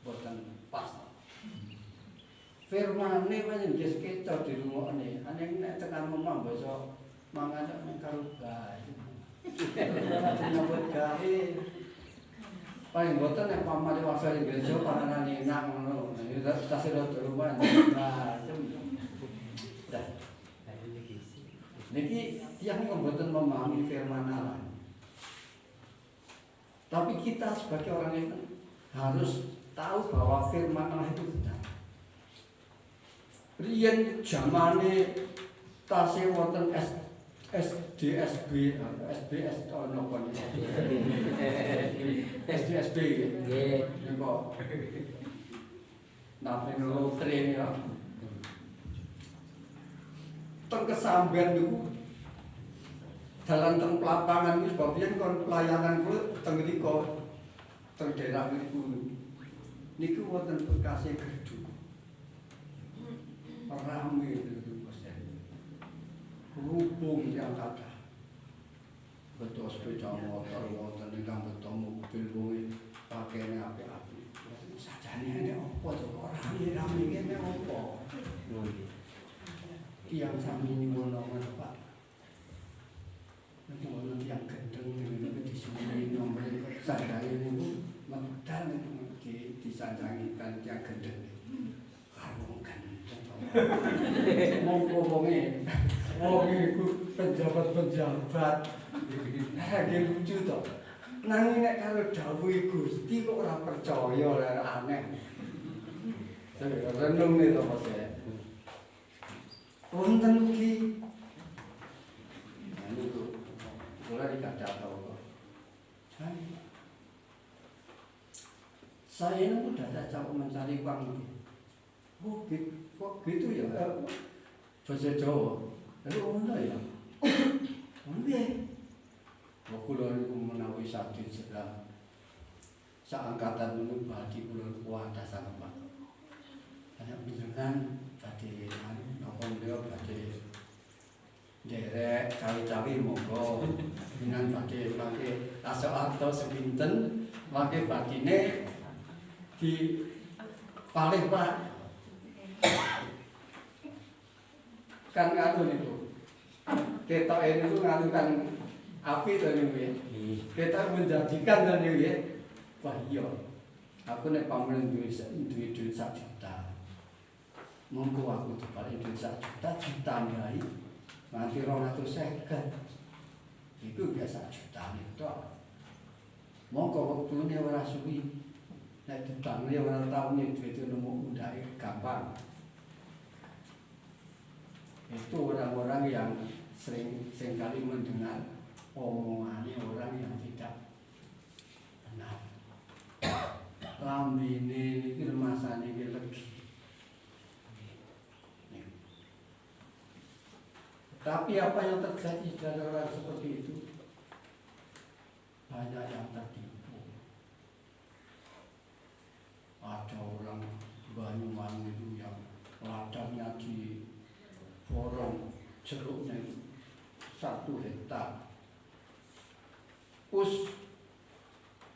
buatan pas. Firman ni macam dia sekecau di rumah ni. Aneh nak tekan memang besok mangan nak karuba. Kita buat kali. Paling boten nek pamane wasa ing gereja panganan enak ngono. Tas ro rumah. Nah, dah. Niki tiyang mboten memahami firman Allah. Tapi kita sebagai orang itu harus tahu bahwa firman Allah itu benar. Riyen zamane tasih wonten SDSB SBS napa niku SDSB nggih niku nafing lotre ya teng kesamben niku dalan teng lapangan niku sebab yen kon pelayanan kuwi teng mriku teng daerah niku wonten bekase gerdu rame niku hubung yang kata betul sepeda motor wonten ingkang betul mobil wong pakaiane apik-apik sajane nek opo to kok rame-rame ngene opo tiyang sami nyuwun Pak nek wonten tiyang gendeng niku disuwuni nomor sadaya niku medal niku disanjangi kan tiyang gendeng karo gendeng wong-wonge wong iku pejabat-pejabat. Nggih lucu to. Nanging nek karo dawuhe Gusti kok ora percaya lha aneh. Renung nih to Mas ya. Wonten ugi niku kula dikatakan kok. Saya ini udah coba mencari uang. Oh, kok gitu ya? Bahasa Jawa. Lalu mana ya? Mana? Kula niku menawi sadhe sedang saangkatan niku badhe kula kuwata sanget Pak. Ana panjenengan badhe napa beliau badhe derek cawe-cawe monggo dengan badhe mangke asa-asa sepinten mangke badine di paling Pak. Kan anu niku ketoke niku nganu kan api to niku ya. Ketok menjadikan to niku ya. Wah iya. Aku nek pamrih duwe duit 1 juta. Monggo aku diparing duit 1 juta ditambahi nganti 250. Iku biasa 1 juta tok. Monggo wektune ora suwi. Nek ditambahi ora tau nek duit nemu undake gampang. Itu orang-orang yang seringkali mendengar omongannya orang yang tidak benar. Lambene niki remasane iki legi. Tapi apa yang terjadi pada orang seperti itu? Banyak yang tertipu. Ada orang Banyuwangi itu yang ladangnya di borong jeruknya 1 hektar.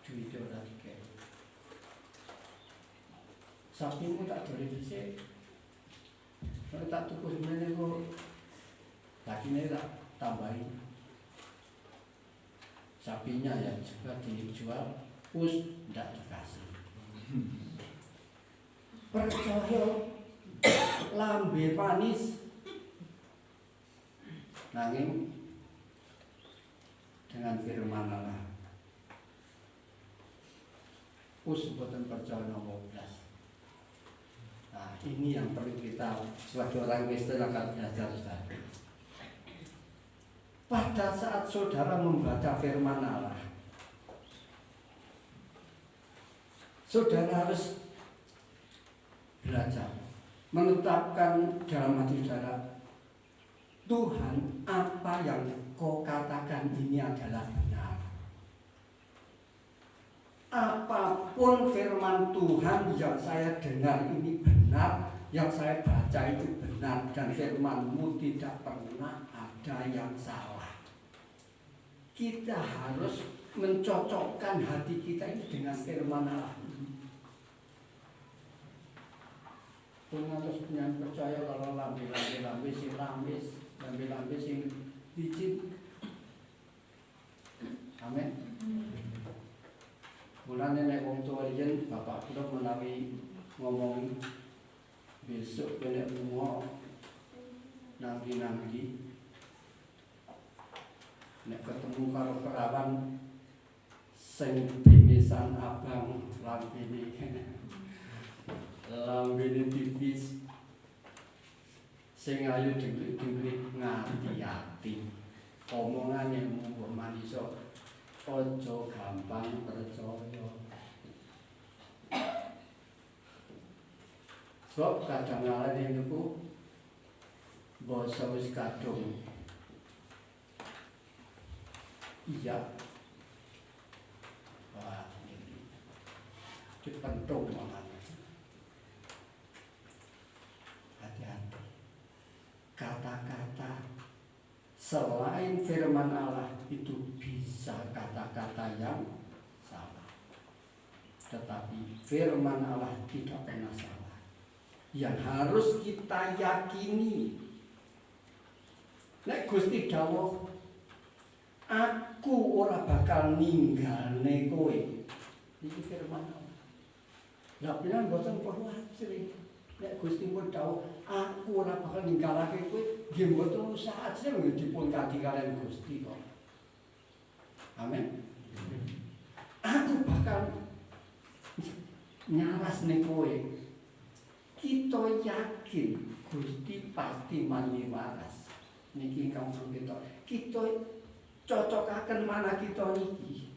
Duitnya ora dikek. Sapimu tak dole dhisik. Nek tak tuku semene kok dagingnya tak tambahin. Sapinya ya juga dijual, ndak dikasih. Percaya lambe manis. Nanging dengan firman Allah boten percaya nomor 12. Nah ini yang perlu kita sebagai orang Kristen akan belajar Ustaz. Pada saat saudara membaca firman Allah, saudara harus belajar menetapkan dalam hati saudara, Tuhan, apa yang kau katakan ini adalah benar. Apapun firman Tuhan yang saya dengar ini benar, yang saya baca itu benar, dan firman-Mu tidak pernah ada yang salah. Kita harus mencocokkan hati kita ini dengan firman Allah. Pun harus percaya kalau lambe si lamis. Lambe sing licin. Amin. Mulane nek wong tuwa riyen bapak kula menawi ngomong besok kene lunga nanggi nek ketemu karo perawan sing pimisan abang lambene tipis sing ayu dibeli ngati-ati. Omongane mbok manungsa aja gampang percaya. Sebab kadang-kadang niku basa wis kadung. Iya. Wah, ini dipentung makanya. Hati-hati. Kata-kata selain firman Allah itu bisa kata-kata yang salah. Tetapi firman Allah tidak pernah salah. Yang harus kita yakini, nek Gusti dawuh, aku ora bakal ninggalne kowe. Iki firman Allah. Lah pinan mboten kuwatir. Nek Gusti pun dawuh, aku ora bakal ninggalake kowe, nggih mboten usah ajeng dipun kadi kalian Gusti kok. Amin. Aku bakal nyarasne kowe. Kita yakin Gusti pasti mani waras. Niki kamu kita cocokaken mana kita niki.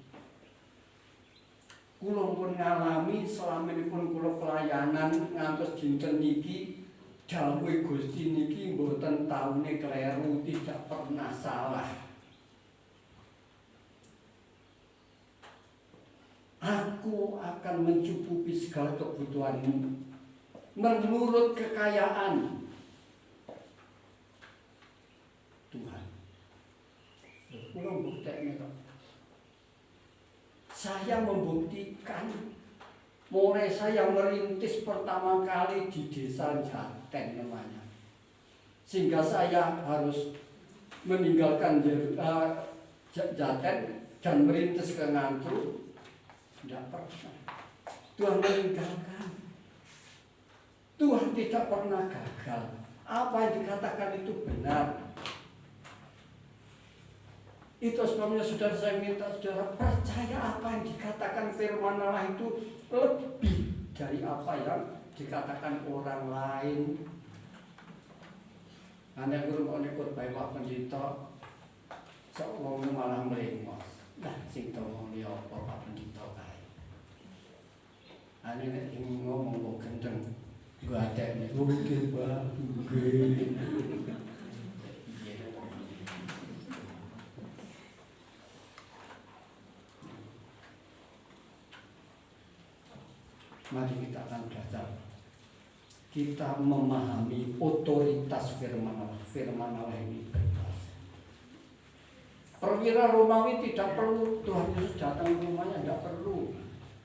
Kula pun ngalami salaminipun kula pelayanan ngantos dinten niki dawuh Gusti niki mboten taune kleru, tidak pernah salah. Aku akan mencukupi segala kebutuhanmu menurut kekayaan Tuhan. Saya membuktikan mulai saya merintis pertama kali di desa Jaten namanya, sehingga saya harus meninggalkan Jaten dan merintis ke Ngantru. Tidak pernah Tuhan meninggalkan. Tuhan tidak pernah gagal. Apa yang dikatakan itu benar. Itu sebabnya saudara, saya minta saudara percaya apa yang dikatakan firman Allah itu lebih dari apa yang dikatakan orang lain. Anda guru ikut baik Pak Pendito, seorang malah melengos. Nah, sing ngomong dia apa Pak Pendito kae. Ane nek ngomong kok gendeng. Gua ada nih, oke Pak, oke. Mari kita akan belajar. Kita memahami otoritas firman Allah. Firman Allah ini bebas. Perwira Romawi tidak perlu Tuhan Yesus datang ke rumahnya, tidak perlu.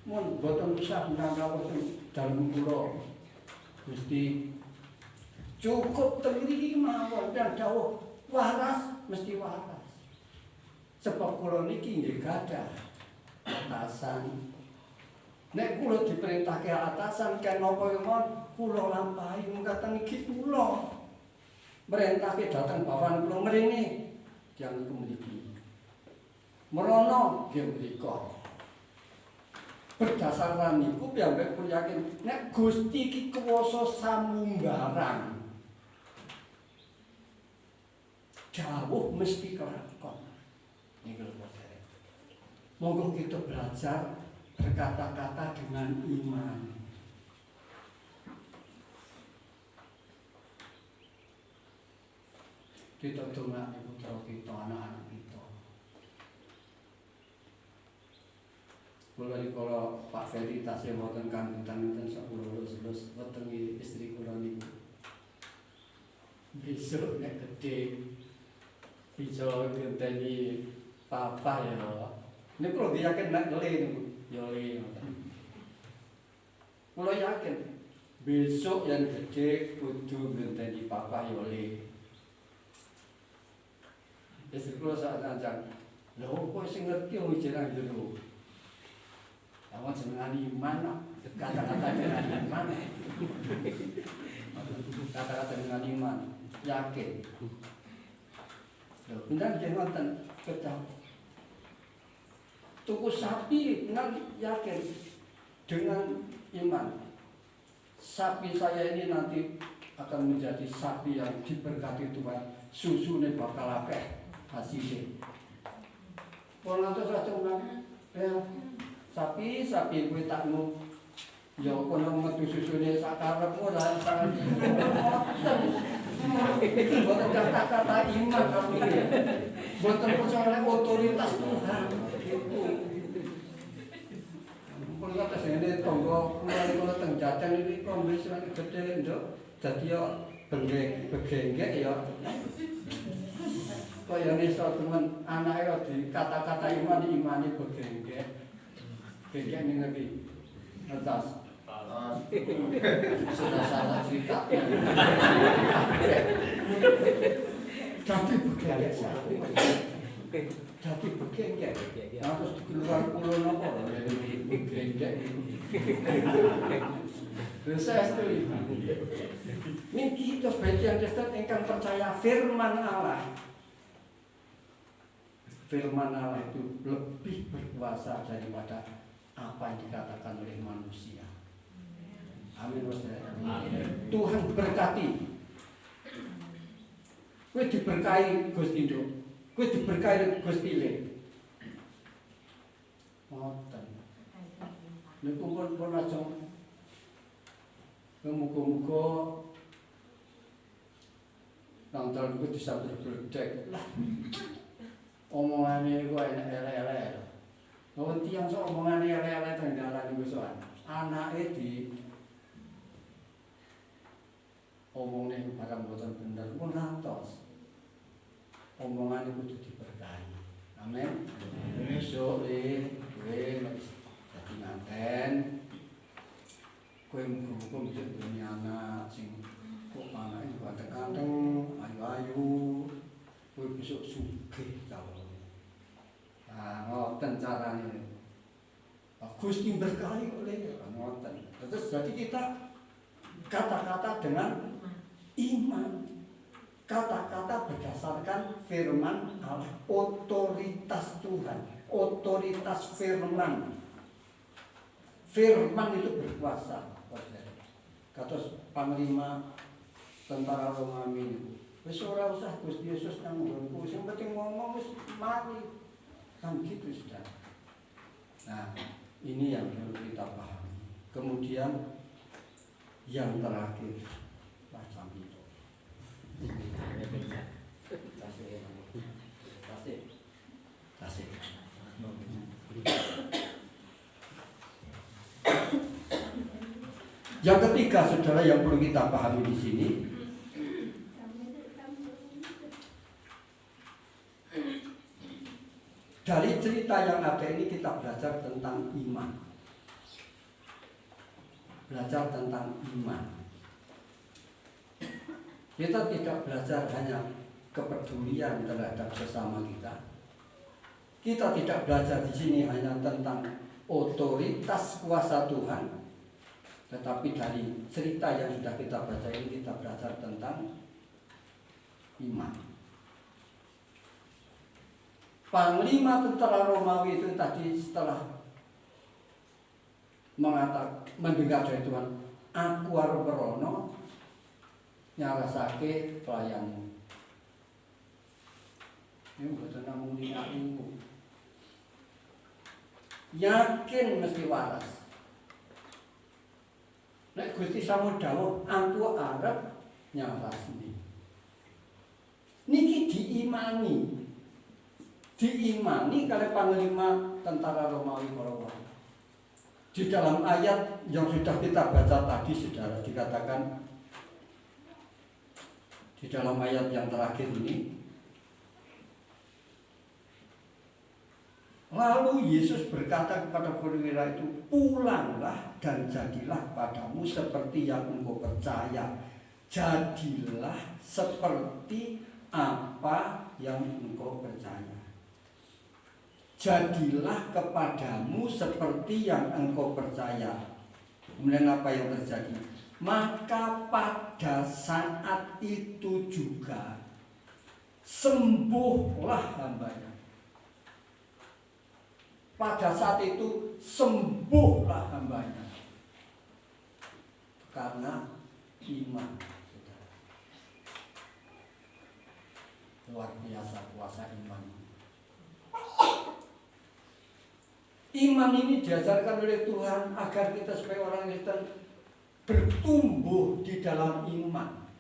Mun boten usah nganggo dalam pulau. Gusti cukup teriri mawon dan dawuh waras mesti waras. Sebab kula niki nggih gadah atasan. Nek kula diperintahke atasan kan napa mawon kula lampahi mengkatan iki kula. Merintahke dateng bawan kula mrene yang iku mriki. Merono nggih mriko. Berdasarkan niku piyambak pun yakin nek Gusti iki kuwasa samumbarang. Dawuh mesti kelakon. Niku lho Pak. Monggo kita belajar berkata-kata dengan iman. Kita dongakne putra kita, anak-anak kita. Kalau Pak Ferry tasih wonten kangetan-kangetan sak kula lulus weteng istri kula niku. Besok nek gede bisa ngenteni papa ya. Niku lho yakin nek le niku, ya le ngoten. Kula yakin besok yang gede kudu ngenteni papa ya le. Istri kula sak ancang. Lho kok sing ngerti wong jeneng jero. Awak jenengan iman, kata-kata dengan iman, kata-kata dengan iman, yakin. Benar dia nonton kecap. Tuku sapi dengan yakin dengan iman. Sapi saya ini nanti akan menjadi sapi yang diberkati Tuhan. Susune bakal akeh hasilnya. Wong ngantos racun kan, sapi kowe takmu, ya kono metu susune sak karepmu ora sak. Boten kata-kata iman kamu ini. Boten percaya otoritas Tuhan. Itu. Pun kata sene tonggo kula teng Jateng iki kombes gede nduk. Dadi yo benggek ya. Kaya iso temen anake di kata-kata imani begenggek. Begenggek ning ngendi? Atas. Sudah salah cerita. Jadi begenggek. Jadi begenggek. Terus di keluar pulau napa? Begenggek. Terus saya setuju. Niki terus bagian Kristen ingkang percaya firman Allah. Firman Allah itu lebih berkuasa daripada apa yang dikatakan oleh manusia. Amin. Tuhan berkati. Kowe diberkahi Gusti Nduk. Kowe diberkahi Gusti Le. Ngoten. Niku pun lajeng muga-muga nang dalem kuwi disambut bledek. Omongane iku enak elek-elek. Wong tiyang sok omongane elek-elek teng dalan niku soal. Anake di omongne barang boten bener pun ngantos. Omongane kudu diberkahi. Amin. Besok kowe dadi nganten kowe muga-muga bisa dunia anak sing kok anake ganteng-ganteng, ayu-ayu. Kowe besok sugih calon. Ngoten carane. Gusti berkahi oleh ngoten. Terus jadi kita kata-kata dengan iman. Kata-kata berdasarkan firman Allah, otoritas Tuhan, otoritas firman. Firman itu berkuasa. Kados panglima tentara Romawi. Wis ora usah Gusti Yesus nang nggonku, sing penting ngomong wis mati. Kan gitu sudah. Nah, ini yang perlu kita pahami. Kemudian yang terakhir, macam itu. Kasih. Yang ketiga, saudara, yang perlu kita pahami di sini, dari cerita yang ada ini kita belajar tentang iman. Belajar tentang iman. Kita tidak belajar hanya kepedulian terhadap sesama kita. Kita tidak belajar di sini hanya tentang otoritas kuasa Tuhan, tetapi dari cerita yang sudah kita baca ini kita belajar tentang iman. Panglima tentara Romawi itu tadi setelah mendengar dari Tuhan, aku arep werono nyarasake pelayanmu. Ini mboten namung niku. Yakin mesti waras. Nek Gusti sampun dawuh, aku arep nyarasake. Niki diimani. Diimani oleh panglima tentara Romawi para. Di dalam ayat yang sudah kita baca tadi, saudara, dikatakan di dalam ayat yang terakhir ini, lalu Yesus berkata kepada perwira itu, pulanglah dan jadilah padamu seperti yang engkau percaya. Jadilah seperti apa yang engkau percaya. Jadilah kepadamu seperti yang engkau percaya. Kemudian apa yang terjadi? Maka pada saat itu juga sembuhlah hambanya. Pada saat itu sembuhlah hambanya. Karena iman. Luar biasa kuasa iman. Iman ini diajarkan oleh Tuhan agar kita sebagai orang Kristen bertumbuh di dalam iman.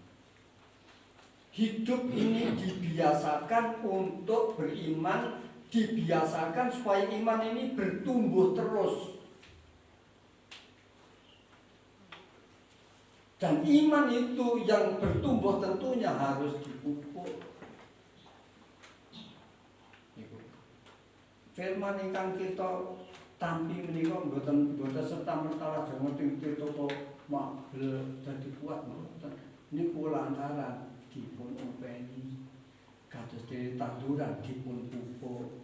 Hidup ini dibiasakan untuk beriman, dibiasakan supaya iman ini bertumbuh terus. Dan iman itu yang bertumbuh tentunya harus dipupuk. Firman ingkang kita tampi menika mboten serta merta lajeng ngerti toko mabel dadi kuat mboten. Niku lantaran dipun openi kados dene tanduran dipun pupuk.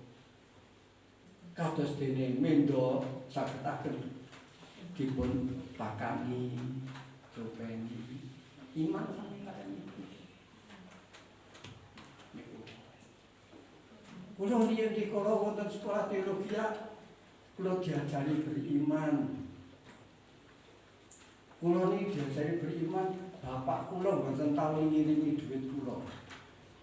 Kados dene mendo sagetaken dipun pakani, openi. Iman sami kaliyan niku. Kulo riyen di kala wonten sekolah teologi, kulo diajari beriman. Kulo niki diajari beriman, bapak kulo mboten tau ngirimi dhuwit kulo.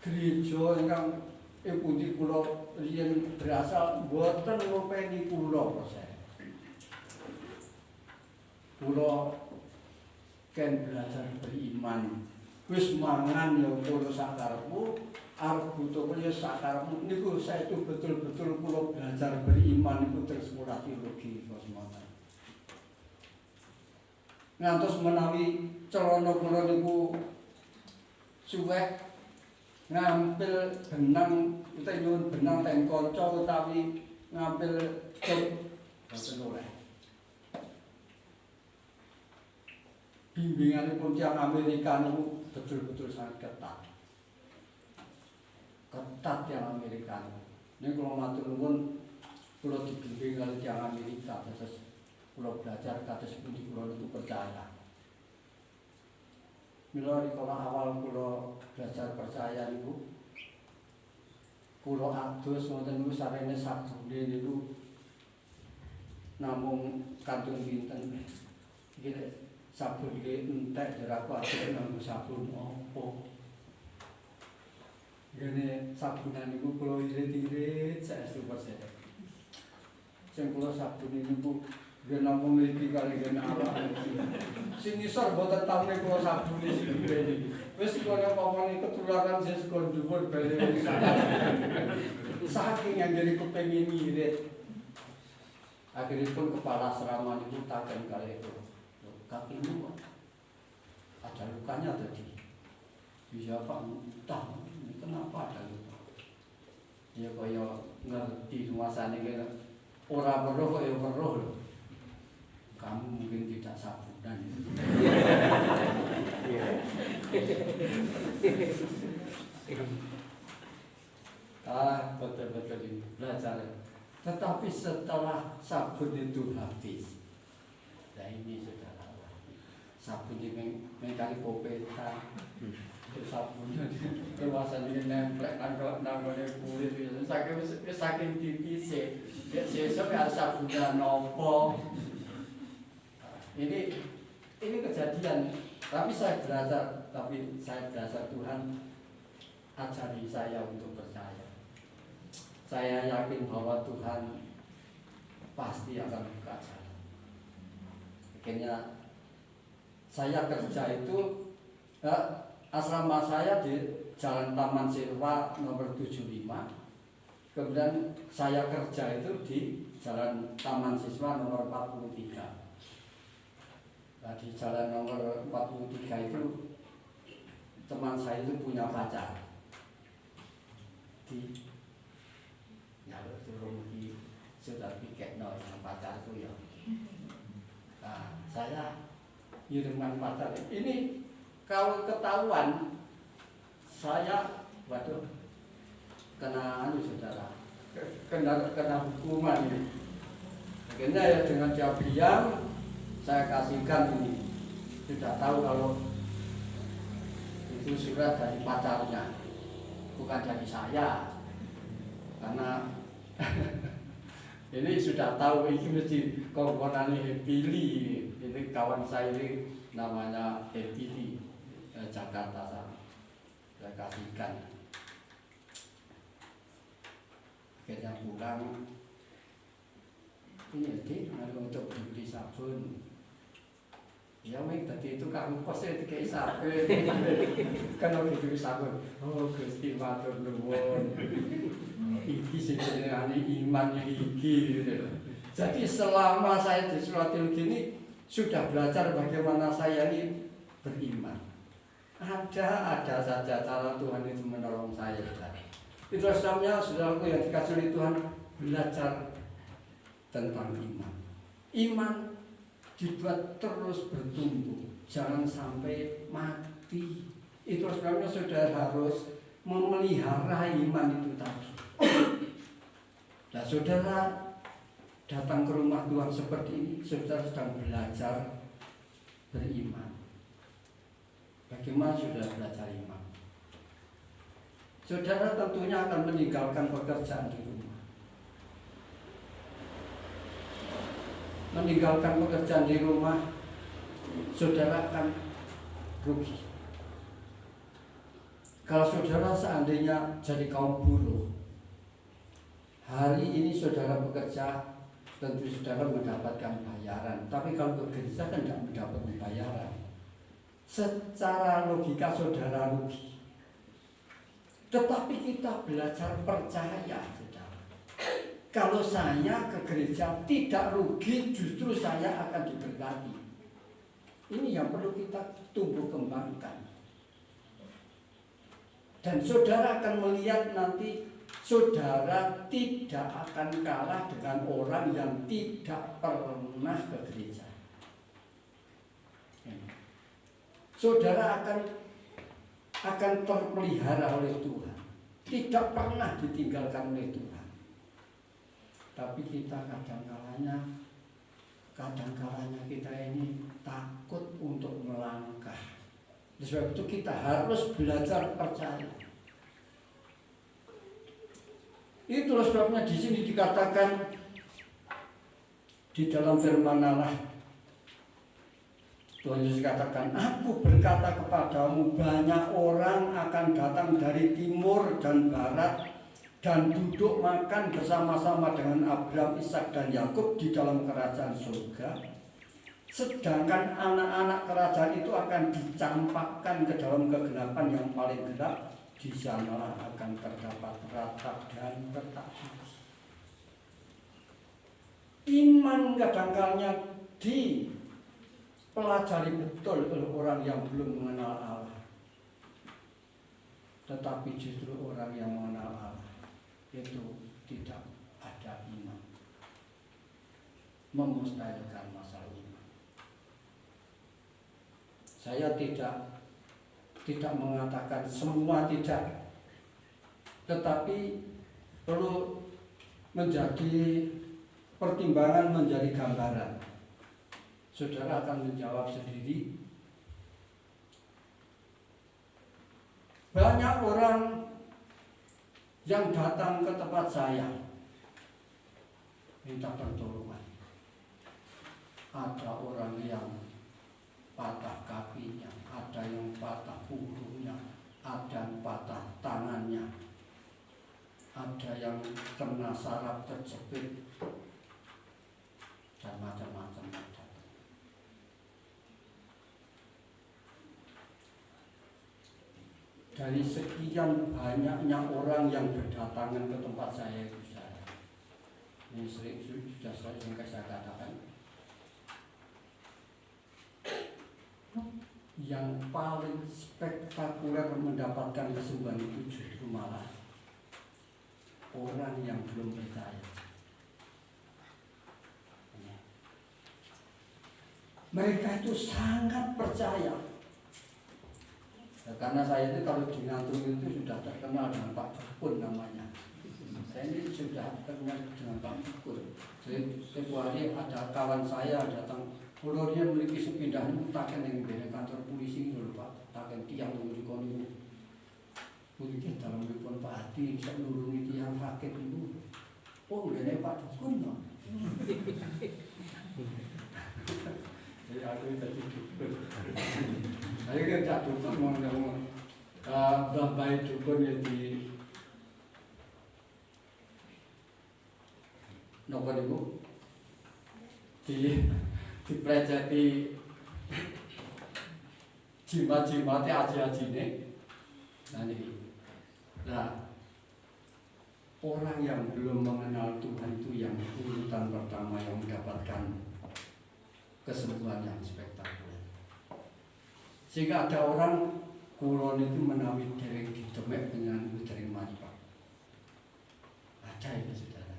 Gereja ingkang pundi kulo riyen berasal mboten ngopeni kulo proses. Kulo ken belajar beriman. Wis mangan ya kulo sak karepmu, arep butuh kaya sakarepmu. Niku saya itu betul-betul kulo belajar beriman niku terus sekolah teologi kok semoten. Ngantos menawi celana kula niku suwek ngampil benang utawi nyuwun benang teng kaca utawi ngampil cek boten oleh. Bimbinganipun tiyang Amerika niku betul-betul sangat ketat. Ketat tiyang Amerika niku. Nek kula matur nuwun kula dibimbing kali tiyang Amerika terus kula belajar kados pundi kula niku percaya. Mila rikala awal kula belajar percaya niku kula adus wonten niku sarene sabune niku namung kantung pinten. Iki sabun iki entek jeraku adus nganggo sabun opo. Gene sabunan niku kula irit-irit saestu persen. Sing kula sabun niku nggih namung mriki kali ngene awak. Sing isor mboten taune kula sabune sing iki. Wis kaya pamane ketularan sing kon dhuwur bale. Saking anggere kepengin irit. Akhiripun kepala asrama niku taken kalih kula. Kakimu ada lukanya tadi. Bisa Pak entah ini kenapa ada luka. Ya kaya ngerti suasane kene ora weruh kaya weruh lho. Kamu mungkin tidak sabunan. Betul-betul ini belajar. Tetapi setelah sabun itu habis, nah ini sudah sabun ini mengkali kopetan, sabunnya kewasan ini nemplek nanggone kulit, saking tipis besok ya sabunnya nopo. Ini kejadian, tapi saya belajar Tuhan ajari saya untuk percaya. Saya yakin bahwa Tuhan pasti akan buka jalan. Akhirnya saya kerja itu asrama saya di Jalan Taman Sirwa nomor 75. Kemudian saya kerja itu di Jalan Taman Siswa nomor 43. Nah, di Jalan nomor 43 itu teman saya itu punya pacar. Ya turun di sudah piket yang pacarku ya. Nah, saya kirimkan pacar ini kalau ketahuan saya waduh kena saudara kena hukuman ini. Akhirnya ya dengan diam saya kasihkan ini, sudah tahu kalau itu surat dari pacarnya bukan dari saya, karena ini sudah tahu ini mesti komponannya Hepili. Ini kawan saya ini namanya Hepili, Jakarta sana. Saya kasihkan. akhirnya pulang. Ini Dik, untuk beli sabun. Ya wih, tadi itu kamu kosnya dikai sabun. Kan lagi beli sabun. Oh Gusti matur nuwun. Iki sebenarnya iman iki gitu. Jadi selama saya di Suratil gini sudah belajar bagaimana saya ini beriman. Ada saja cara Tuhan itu menolong saya. Itu sebabnya saudaraku yang dikasih oleh Tuhan, belajar tentang iman. Iman dibuat terus bertumbuh, jangan sampai mati. Itu sebabnya saudara harus memelihara iman itu tadi. Nah, saudara datang ke rumah Tuhan seperti ini, saudara sedang belajar beriman. Bagaimana saudara belajar iman? Saudara tentunya akan meninggalkan pekerjaan di rumah. Meninggalkan pekerjaan di rumah, saudara akan rugi. Kalau saudara seandainya jadi kaum buruh, hari ini saudara bekerja, tentu saudara mendapatkan bayaran. Tapi kalau ke gereja kan tidak mendapat bayaran. Secara logika saudara rugi. Tetapi kita belajar percaya, saudara. Kalau saya ke gereja tidak rugi, justru saya akan diberkati. Ini yang perlu kita tumbuh kembangkan. Dan saudara akan melihat nanti saudara tidak akan kalah dengan orang yang tidak pernah ke gereja. Saudara akan terpelihara oleh Tuhan, tidak pernah ditinggalkan oleh Tuhan. Tapi kita kadang-kalanya kita ini takut untuk melangkah. Sebab itu kita harus belajar percaya. Itulah sebabnya di sini dikatakan di dalam firman Allah, Tuhan Yesus katakan, aku berkata kepadamu, banyak orang akan datang dari timur dan barat dan duduk makan bersama-sama dengan Abraham, Ishak dan Yakub di dalam kerajaan surga. Sedangkan anak-anak kerajaan itu akan dicampakkan ke dalam kegelapan yang paling gelap. Di sanalah akan terdapat ratap dan retak gigi. Iman kadang-kadang dipelajari betul oleh orang yang belum mengenal Allah. Tetapi justru orang yang mengenal Allah itu tidak ada iman, memustahilkan masalah iman. Saya tidak mengatakan semua tidak, tetapi perlu menjadi pertimbangan, menjadi gambaran. Saudara akan menjawab sendiri. Banyak orang yang datang ke tempat saya minta pertolongan. Ada orang yang patah kakinya, ada yang patah punggungnya, ada yang patah tangannya, ada yang kena saraf terjepit, dan macam-macam. Dari sekian banyaknya orang yang berdatangan ke tempat saya itu, ini sudah sering saya katakan, yang paling spektakuler mendapatkan kesembuhan itu justru malah orang yang belum percaya. Mereka itu sangat percaya. Ya, karena saya itu kalau di Ngantung itu sudah terkenal dengan Pak Dukun namanya. Saya ini sudah terkenal dengan Pak Dukun. Jadi setiap hari ada kawan saya datang, kalau dia memiliki sepindah itu takkan yang dari kantor polisi dulu Pak, takkan tiang di kono. Mungkin dalam telepon Pak Hadi bisa nurungi tiang sakit itu. Oh, ini Pak Dukun loh. Jadi aku jadi dukun. Saya kan dukun mau ngomong, baik dukun ya napa niku dipleceti jimat-jimate aji-ajine. Nah niki. Nah, orang yang belum mengenal Tuhan itu yang urutan pertama yang mendapatkan kesembuhan yang spektakuler. Sehingga ada orang kulon itu menawi dereng didemek dengan dereng manfaat. Ada itu saudara.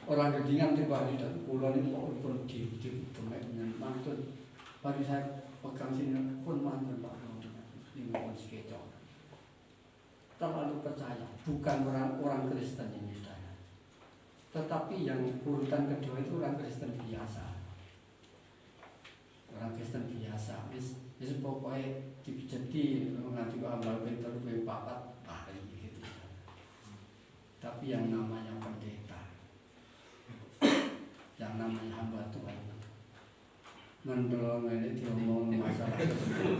Orang gedingan tiba di kulon itu pun didemek dengan mantun. Bagi saya pegang sini pun mantun Pak Lima sekecok. Terlalu percaya, bukan orang Kristen ini saudara. Tetapi yang urutan kedua itu orang Kristen biasa. Orang Kristen biasa, wis pokoknya dipijeti nganti kok ambal pinter kuwi papat hari gitu. Tapi yang namanya pendeta, yang namanya hamba Tuhan, mendolong ini diomong masalah tersebut.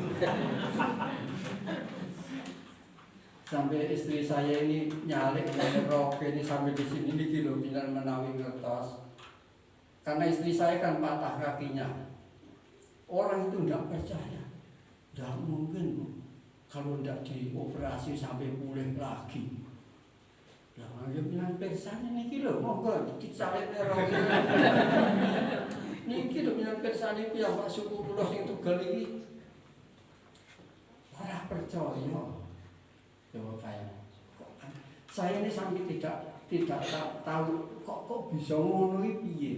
Sampai istri saya ini nyalik rok ini sampai di sini nih kilo bilang menawi ngertos. Karena istri saya kan patah kakinya. Orang itu tidak percaya, tidak mungkin kalau tidak dioperasi sampai pulih lagi. Nah, dia bilang persan ini kilo, monggo dicalik rok. Ini kilo bilang persan itu yang Pak Suku Pulau yang Tugal ini orang percaya. Jawab saya ini sampai tidak tahu kok bisa ngono iki piye.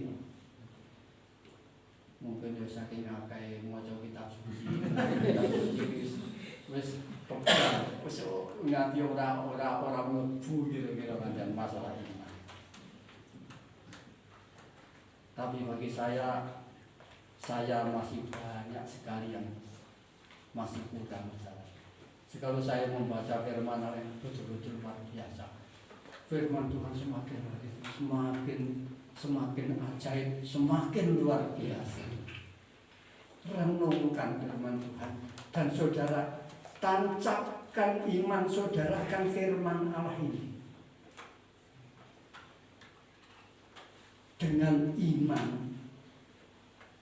Mungkin ya saking akeh maca kitab suci. Wis pegang, wis nganti ora mlebu kira-kira pancen masalah ini. Tapi bagi saya masih banyak sekali yang masih kurang masalah. Kalau saya membaca firman Allah yang betul-betul luar biasa, firman Tuhan semakin hari semakin ajaib, semakin luar biasa. Renungkan firman Tuhan dan saudara tancapkan iman saudara kan firman Allah ini. Dengan iman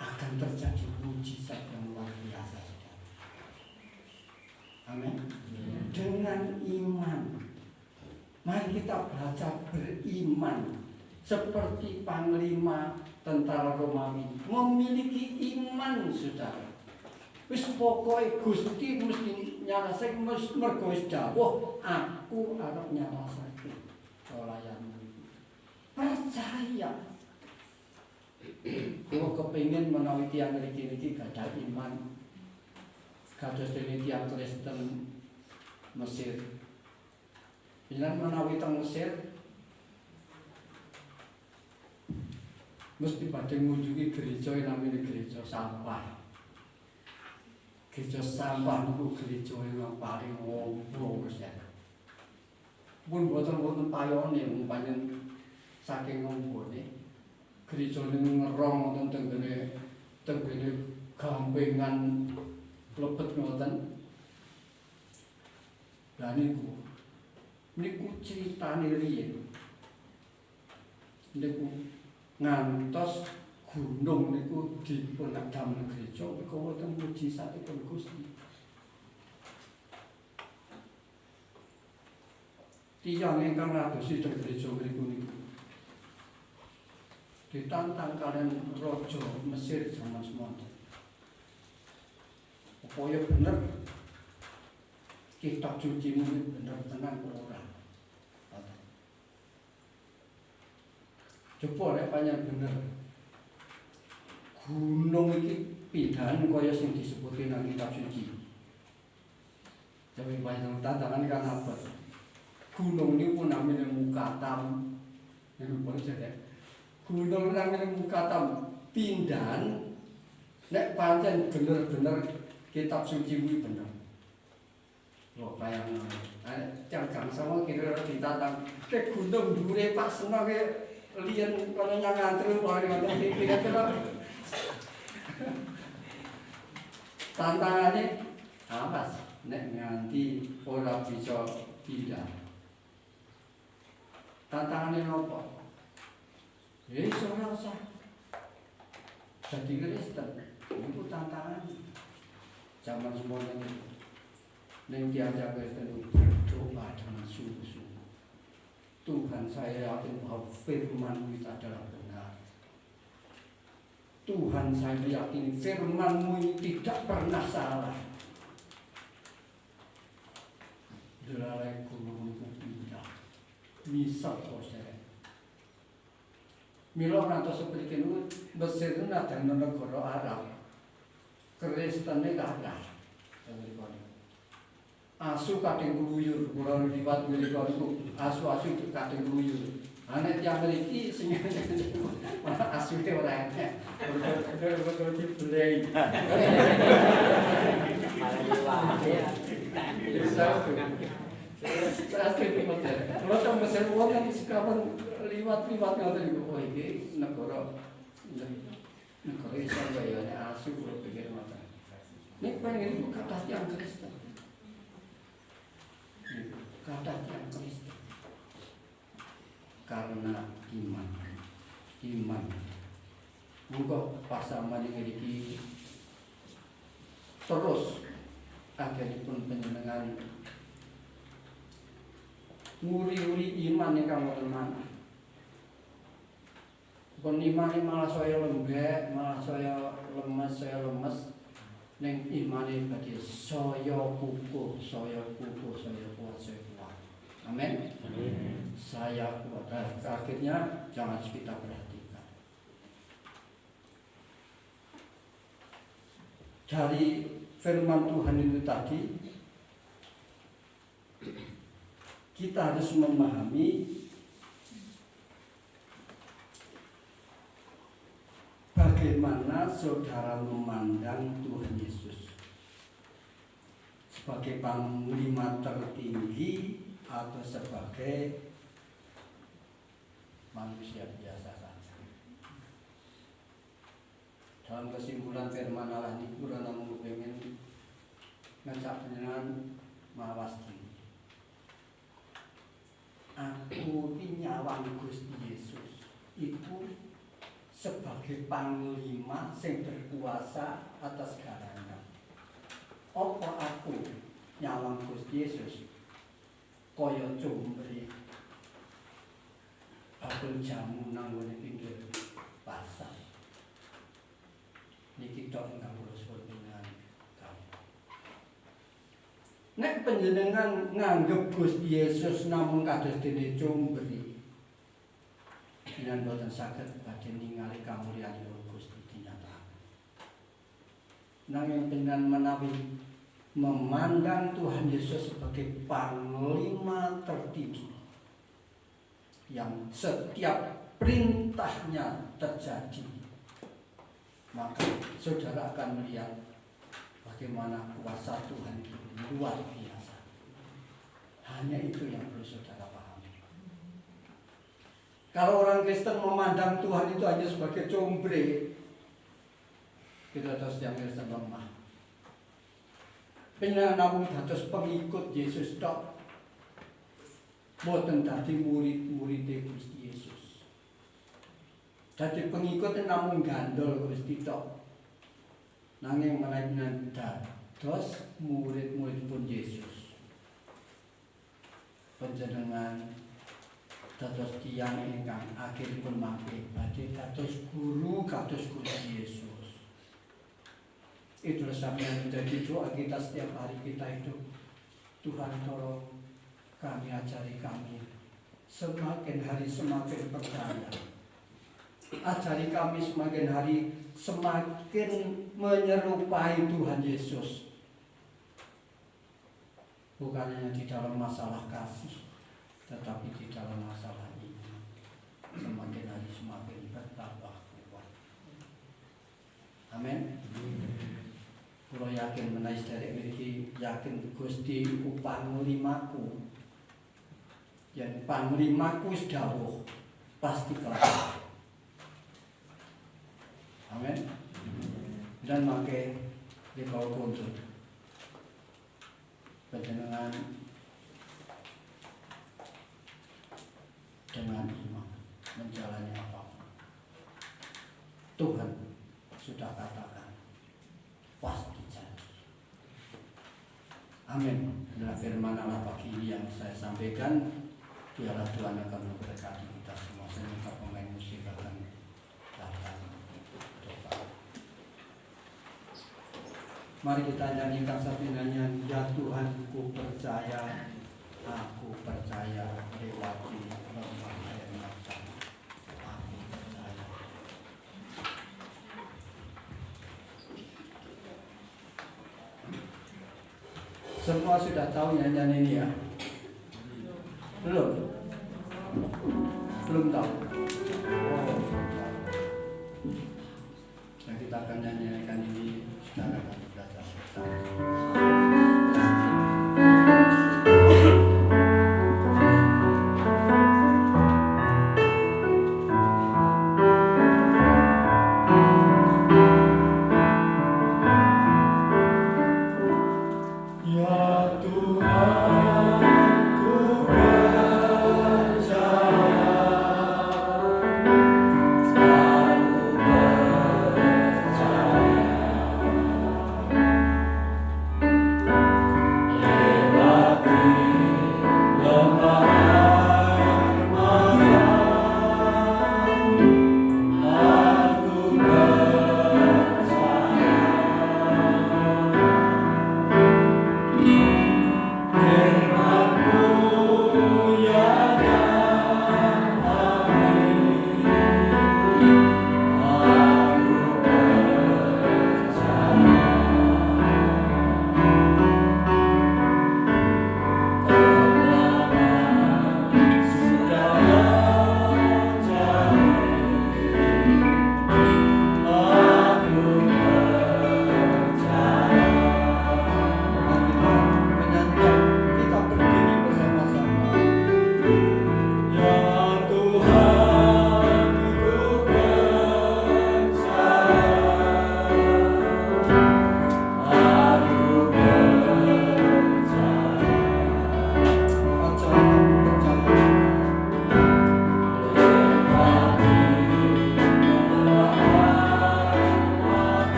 akan terjadi mujizat yang luar biasa. Amin. Dengan iman, mari kita belajar beriman seperti Panglima tentara Romawi memiliki iman, saudara. Wis pokoke Gusti mesti nyarasake mergo wis dawuh aku arep nyarasake pelayan. Percaya. Kalau kepingin menawi tiyang niki gadah iman. Kados dene tiyang Kristen Mesir. Bila menawi teng Mesir mesti badhe ngunjungi gereja namanya gereja sampah. Gereja sampah niku gereja yang paling ombo wis ya. Pun boten payone pancen saking ombone. Gereja niku ngerong wonten tenggene gampengan lebet ngoten. Lah niku critane riyen. Niku ngantos gunung niku dipun damel gereja menika wonten mujizatipun Gusti. Tiyang ingkang ngadosi teng gereja mriku niku ditantang kalian raja Mesir zaman semonten. Supaya bener kitab suci ini bener tenan ora. Coba nek panjang bener gunung iki pindahan kaya sing disebutin nang kitab suci. Tapi panjang tantangan kan apa? Gunung ini pun namanya Mukatam. Ini boleh jadi. Gunung namanya Mukatam pindahan nek pancen bener-bener kitab suci kuwi bener. Lho bayang jangan sama kira ditantang ke gunung dhuwure Pak Sena ke liyan kono nyangantru wae ngoten kira-kira. Tantangane apa? Nek nganti ora bisa pindah. Tantangane nopo? ora usah jadi Kristen. Itu tantangan zaman semuanya itu. Neng tiada Kristen itu berdoa dengan sungguh-sungguh. Tuhan, saya yakin bahwa firman-Mu itu adalah benar. Tuhan, saya yakin firman-Mu ini tidak pernah salah. Delalai gunungku pindah, misal kosek. Milo nanti seperti itu, Mesir itu ada negara Arab, Kristennya gak ada. Asu kadang keluyur, kurang liwat milik itu, asu itu kadang keluyur. Anak yang memiliki sehingga asu itu orangnya, betul-betul dibeli. Saya setuju betul. Kalau tahu Mesir uang kan sekarang liwat-liwat nggak tahu. Oh ini negara Islam gayanya asu kalau pikir mata. Ini pengen itu kata yang Kristen. Kata yang Kristen. Karena iman. Mungkin pasangan yang memiliki terus akhirnya pun penjenengan nguri-uri iman yang kamu mana. Pun iman ini malah saya lembek, malah saya lemes. Neng iman ini berarti saya kukuh, saya kuat. Amin. Saya kuat. Akhirnya jangan kita perhatikan. Dari firman Tuhan itu tadi, kita harus memahami bagaimana saudara memandang Tuhan Yesus sebagai panglima tertinggi atau sebagai manusia biasa saja. Dalam kesimpulan firman Allah ini, kurang namun pengen ngecap dengan mawas diri. Aku nyawang Gusti Yesus itu sebagai panglima yang berkuasa atas segalanya. Apa aku nyawang Gusti Yesus kaya combri apel jamu nang ngene pinggir pasar. Niki tok ingkang kula suwun dengan kamu. Nek panjenengan nganggep Gusti Yesus namung kados dene combri, jenengan boten saged badhe ningali kamulyanipun Gusti dinyatakaken. Nanging panjenengan menawi memandang Tuhan Yesus sebagai panglima tertinggi yang setiap perintahnya terjadi, maka saudara akan melihat bagaimana kuasa Tuhan itu luar biasa. Hanya itu yang perlu saudara pahami. Kalau orang Kristen memandang Tuhan itu hanya sebagai combre, kita terus yang Kristen lemah. Pengen namun dados pengikut Yesus tok, boten dadi murid Gusti Yesus. Dadi pengikut namun gandol Gusti tok, nanging menawi dados murid-muridipun Yesus. Panjenengan dados tiyang ingkang akhiripun mangke badhe dados guru kados Gusti Yesus. Itulah sampai menjadi doa kita setiap hari kita hidup. Tuhan tolong kami, ajari kami semakin hari semakin percaya. Ajari kami semakin hari semakin menyerupai Tuhan Yesus. Bukan hanya di dalam masalah kasih, tetapi di dalam masalah ini semakin hari semakin bertambah kuat. Amin. Kalau yakin menaik dari memiliki yakin Gusti panglimaku, yang panglimaku sedawuh pasti kelak. Amin. Dan makai di kau kuntur panjenengan dengan iman menjalani apapun. sudah katakan, pasti jadi. Amin. Inilah firman Allah pagi ini yang saya sampaikan. Biarlah Tuhan akan memberkati kita semua. Saya minta pemain musik akan datang. Mari kita nyanyikan satu nyanyian. Ya Tuhan, ku percaya, aku percaya lewati lembah air mata. Aku percaya. Semua sudah tahu nyanyian ini ya? Belum? Belum tahu? Oh, nah, kita akan nyanyikan ini sekarang akan belajar bersama.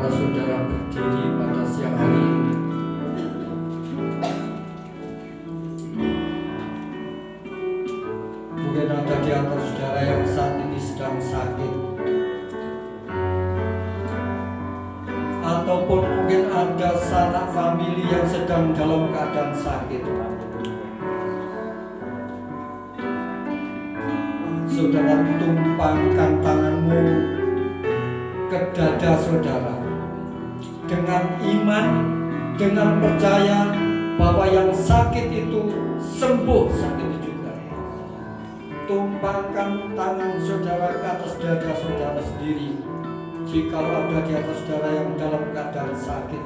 para saudara berdiri pada siang hari ini. Mungkin ada di antara saudara yang saat ini sedang sakit, ataupun mungkin ada sanak famili yang sedang dalam keadaan sakit. Saudara tumpangkan tanganmu ke dada saudara dengan iman, dengan percaya bahwa yang sakit itu sembuh sakit juga. Tumpangkan tangan saudara ke atas dada saudara sendiri jika ada di atas saudara yang dalam keadaan sakit,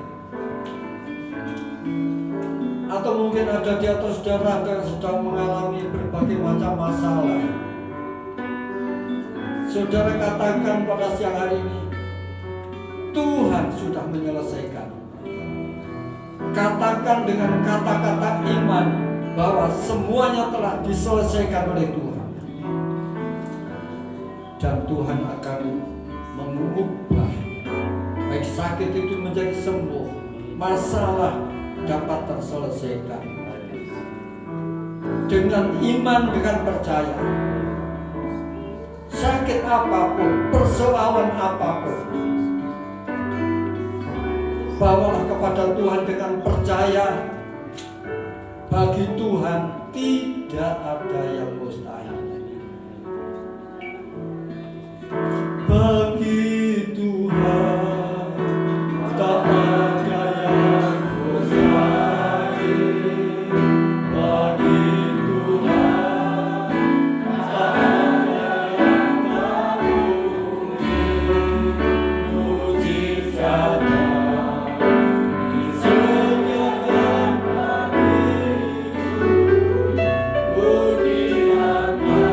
atau mungkin ada di atas saudara yang sedang mengalami berbagai macam masalah. Saudara katakan pada siang hari ini, Tuhan sudah menyelesaikan. Katakan dengan kata-kata iman bahwa semuanya telah diselesaikan oleh Tuhan. Dan Tuhan akan mengubah baik sakit itu menjadi sembuh, masalah dapat terselesaikan. Dengan iman, dengan percaya, sakit apapun, persoalan apapun, bawalah kepada Tuhan dengan percaya. Bagi Tuhan tidak ada yang mustahil. Bagi Tuhan tak ada yang mustahil. Bagi Tuhan tak ada yang tak mungkin. Mujizatnya disediakan bagiku. Budiannya dan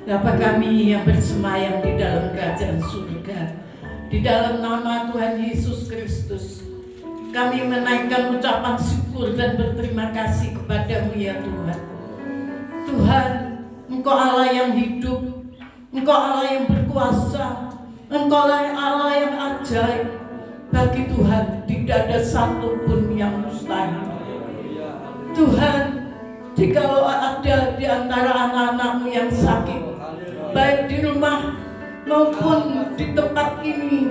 Bapa kami yang bersemayam di dalam kerajaan surga, di dalam nama Tuhan Yesus Kristus, kami menaikkan ucapan syukur dan berterima kasih kepada-Mu ya Tuhan. Tuhan, Engkau Allah yang hidup, Engkau Allah yang berkuasa, Engkau Allah yang ajaib. Bagi Tuhan tidak ada satupun yang mustahil. Tuhan, jikalau ada di antara anak-anak-Mu yang sakit, baik di rumah maupun di tempat ini,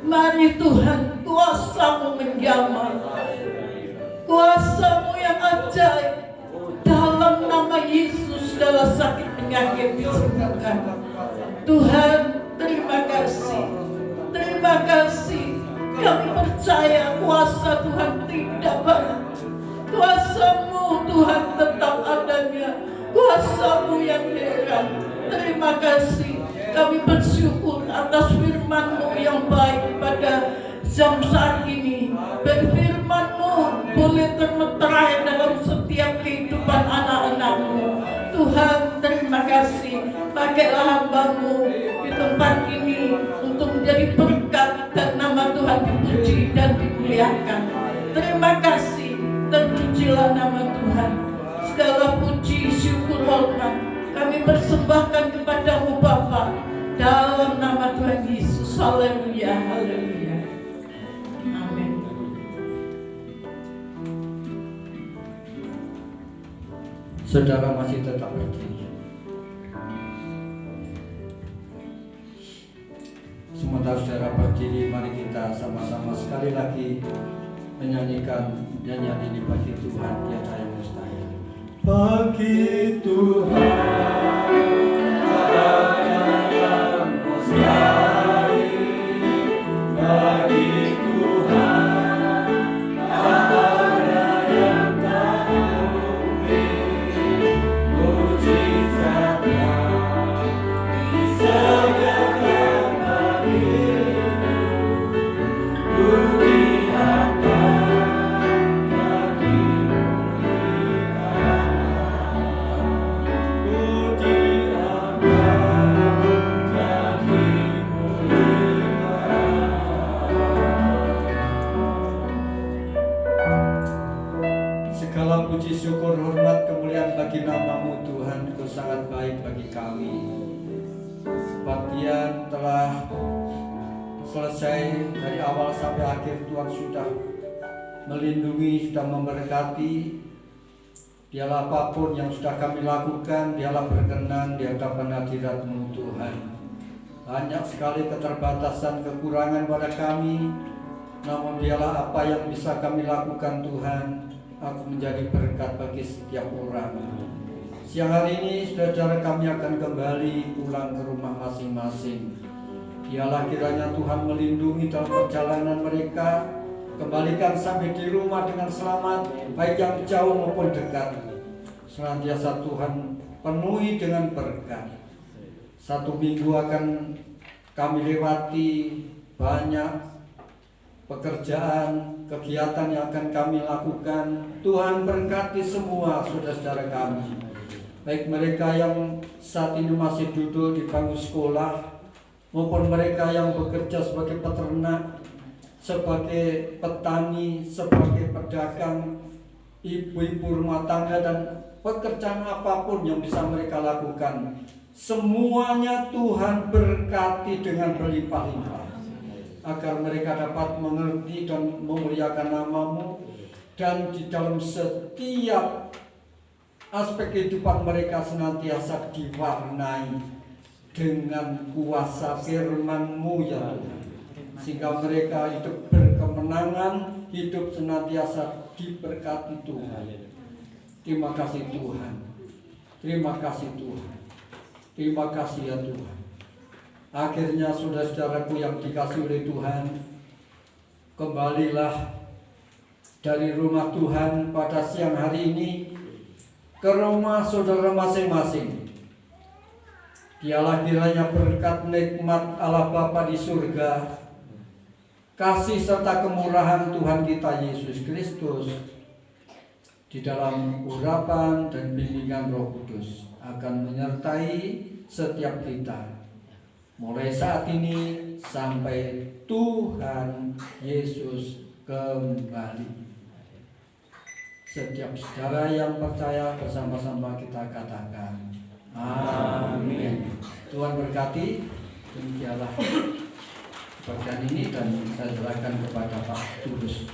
mari Tuhan, kuasa-Mu menjamah, kuasa-Mu yang ajaib, dalam nama Yesus segala sakit penyakit disembuhkan. Tuhan, terima kasih, terima kasih. Kami percaya kuasa Tuhan tidak baik, kuasa-Mu Tuhan tetap adanya, kuasa-Mu yang heran. Terima kasih, kami bersyukur atas firman-Mu yang baik pada jam saat ini. Berfirman-Mu boleh termeterai dalam setiap kehidupan anak-anak-Mu. Tuhan, terima kasih. Pakailah hamba-Mu di tempat ini untuk menjadi berkat dan nama Tuhan dipuji dan dimuliakan. Terima kasih, terpujilah nama Tuhan. Segala puji, syukur, hormat kami persembahkan kepada-Mu Bapa, dalam nama Tuhan Yesus. Haleluya, haleluya. saudara masih tetap berdiri. Sementara saudara berdiri, mari kita sama-sama sekali lagi menyanyikan nyanyian ini bagi Tuhan tiada yang mustahil. Bagi Tuhan tiada yang mustahil, bagi Tuhan tiada yang tak mungkin, mujizatnya disediakan bagimu. Budi apa yang dimuliakan, budi apa yang dimuliakan. Segala puji syukur hormat kemuliaan bagi namamu Tuhan, Kau sangat baik bagi kami. Sebab Dia telah selesai dari awal sampai akhir. Tuhan sudah melindungi, sudah memberkati. Dialah apapun yang sudah kami lakukan, Dialah berkenan di hadapan hadirat-Mu Tuhan. Banyak sekali keterbatasan, kekurangan pada kami, namun Dialah apa yang bisa kami lakukan Tuhan. Aku menjadi berkat bagi setiap orang. Siang hari ini saudara kami akan kembali pulang ke rumah masing-masing. Dialah kiranya Tuhan melindungi dalam perjalanan mereka, kembalikan sampai di rumah dengan selamat, baik yang jauh maupun dekat. Senantiasa Tuhan penuhi dengan berkat. 1 minggu akan kami lewati, banyak pekerjaan, kegiatan yang akan kami lakukan. Tuhan berkati semua saudara-saudara kami, baik mereka yang saat ini masih duduk di bangku sekolah, maupun mereka yang bekerja sebagai peternak, sebagai petani, sebagai pedagang, ibu-ibu rumah tangga, dan pekerjaan apapun yang bisa mereka lakukan. Semuanya Tuhan berkati dengan berlimpah-limpah, agar mereka dapat mengerti dan memuliakan namamu, dan di dalam setiap aspek kehidupan mereka senantiasa diwarnai dengan kuasa firman-Mu ya Tuhan, sehingga mereka hidup berkemenangan, hidup senantiasa diberkati Tuhan. Terima kasih Tuhan, terima kasih Tuhan, terima kasih ya Tuhan. Akhirnya saudara-saudaraku yang dikasihi oleh Tuhan, kembalilah dari rumah Tuhan pada siang hari ini ke rumah saudara masing-masing. Dialah kiranya berkat nikmat Allah Bapa di surga, kasih serta kemurahan Tuhan kita Yesus Kristus, di dalam urapan dan bimbingan Roh Kudus akan menyertai setiap kita, mulai saat ini sampai Tuhan Yesus kembali. Setiap saudara yang percaya bersama-sama kita katakan amin. Tuhan berkati. Demikianlah bagian ini, dan saya serahkan kepada Pak Tulus.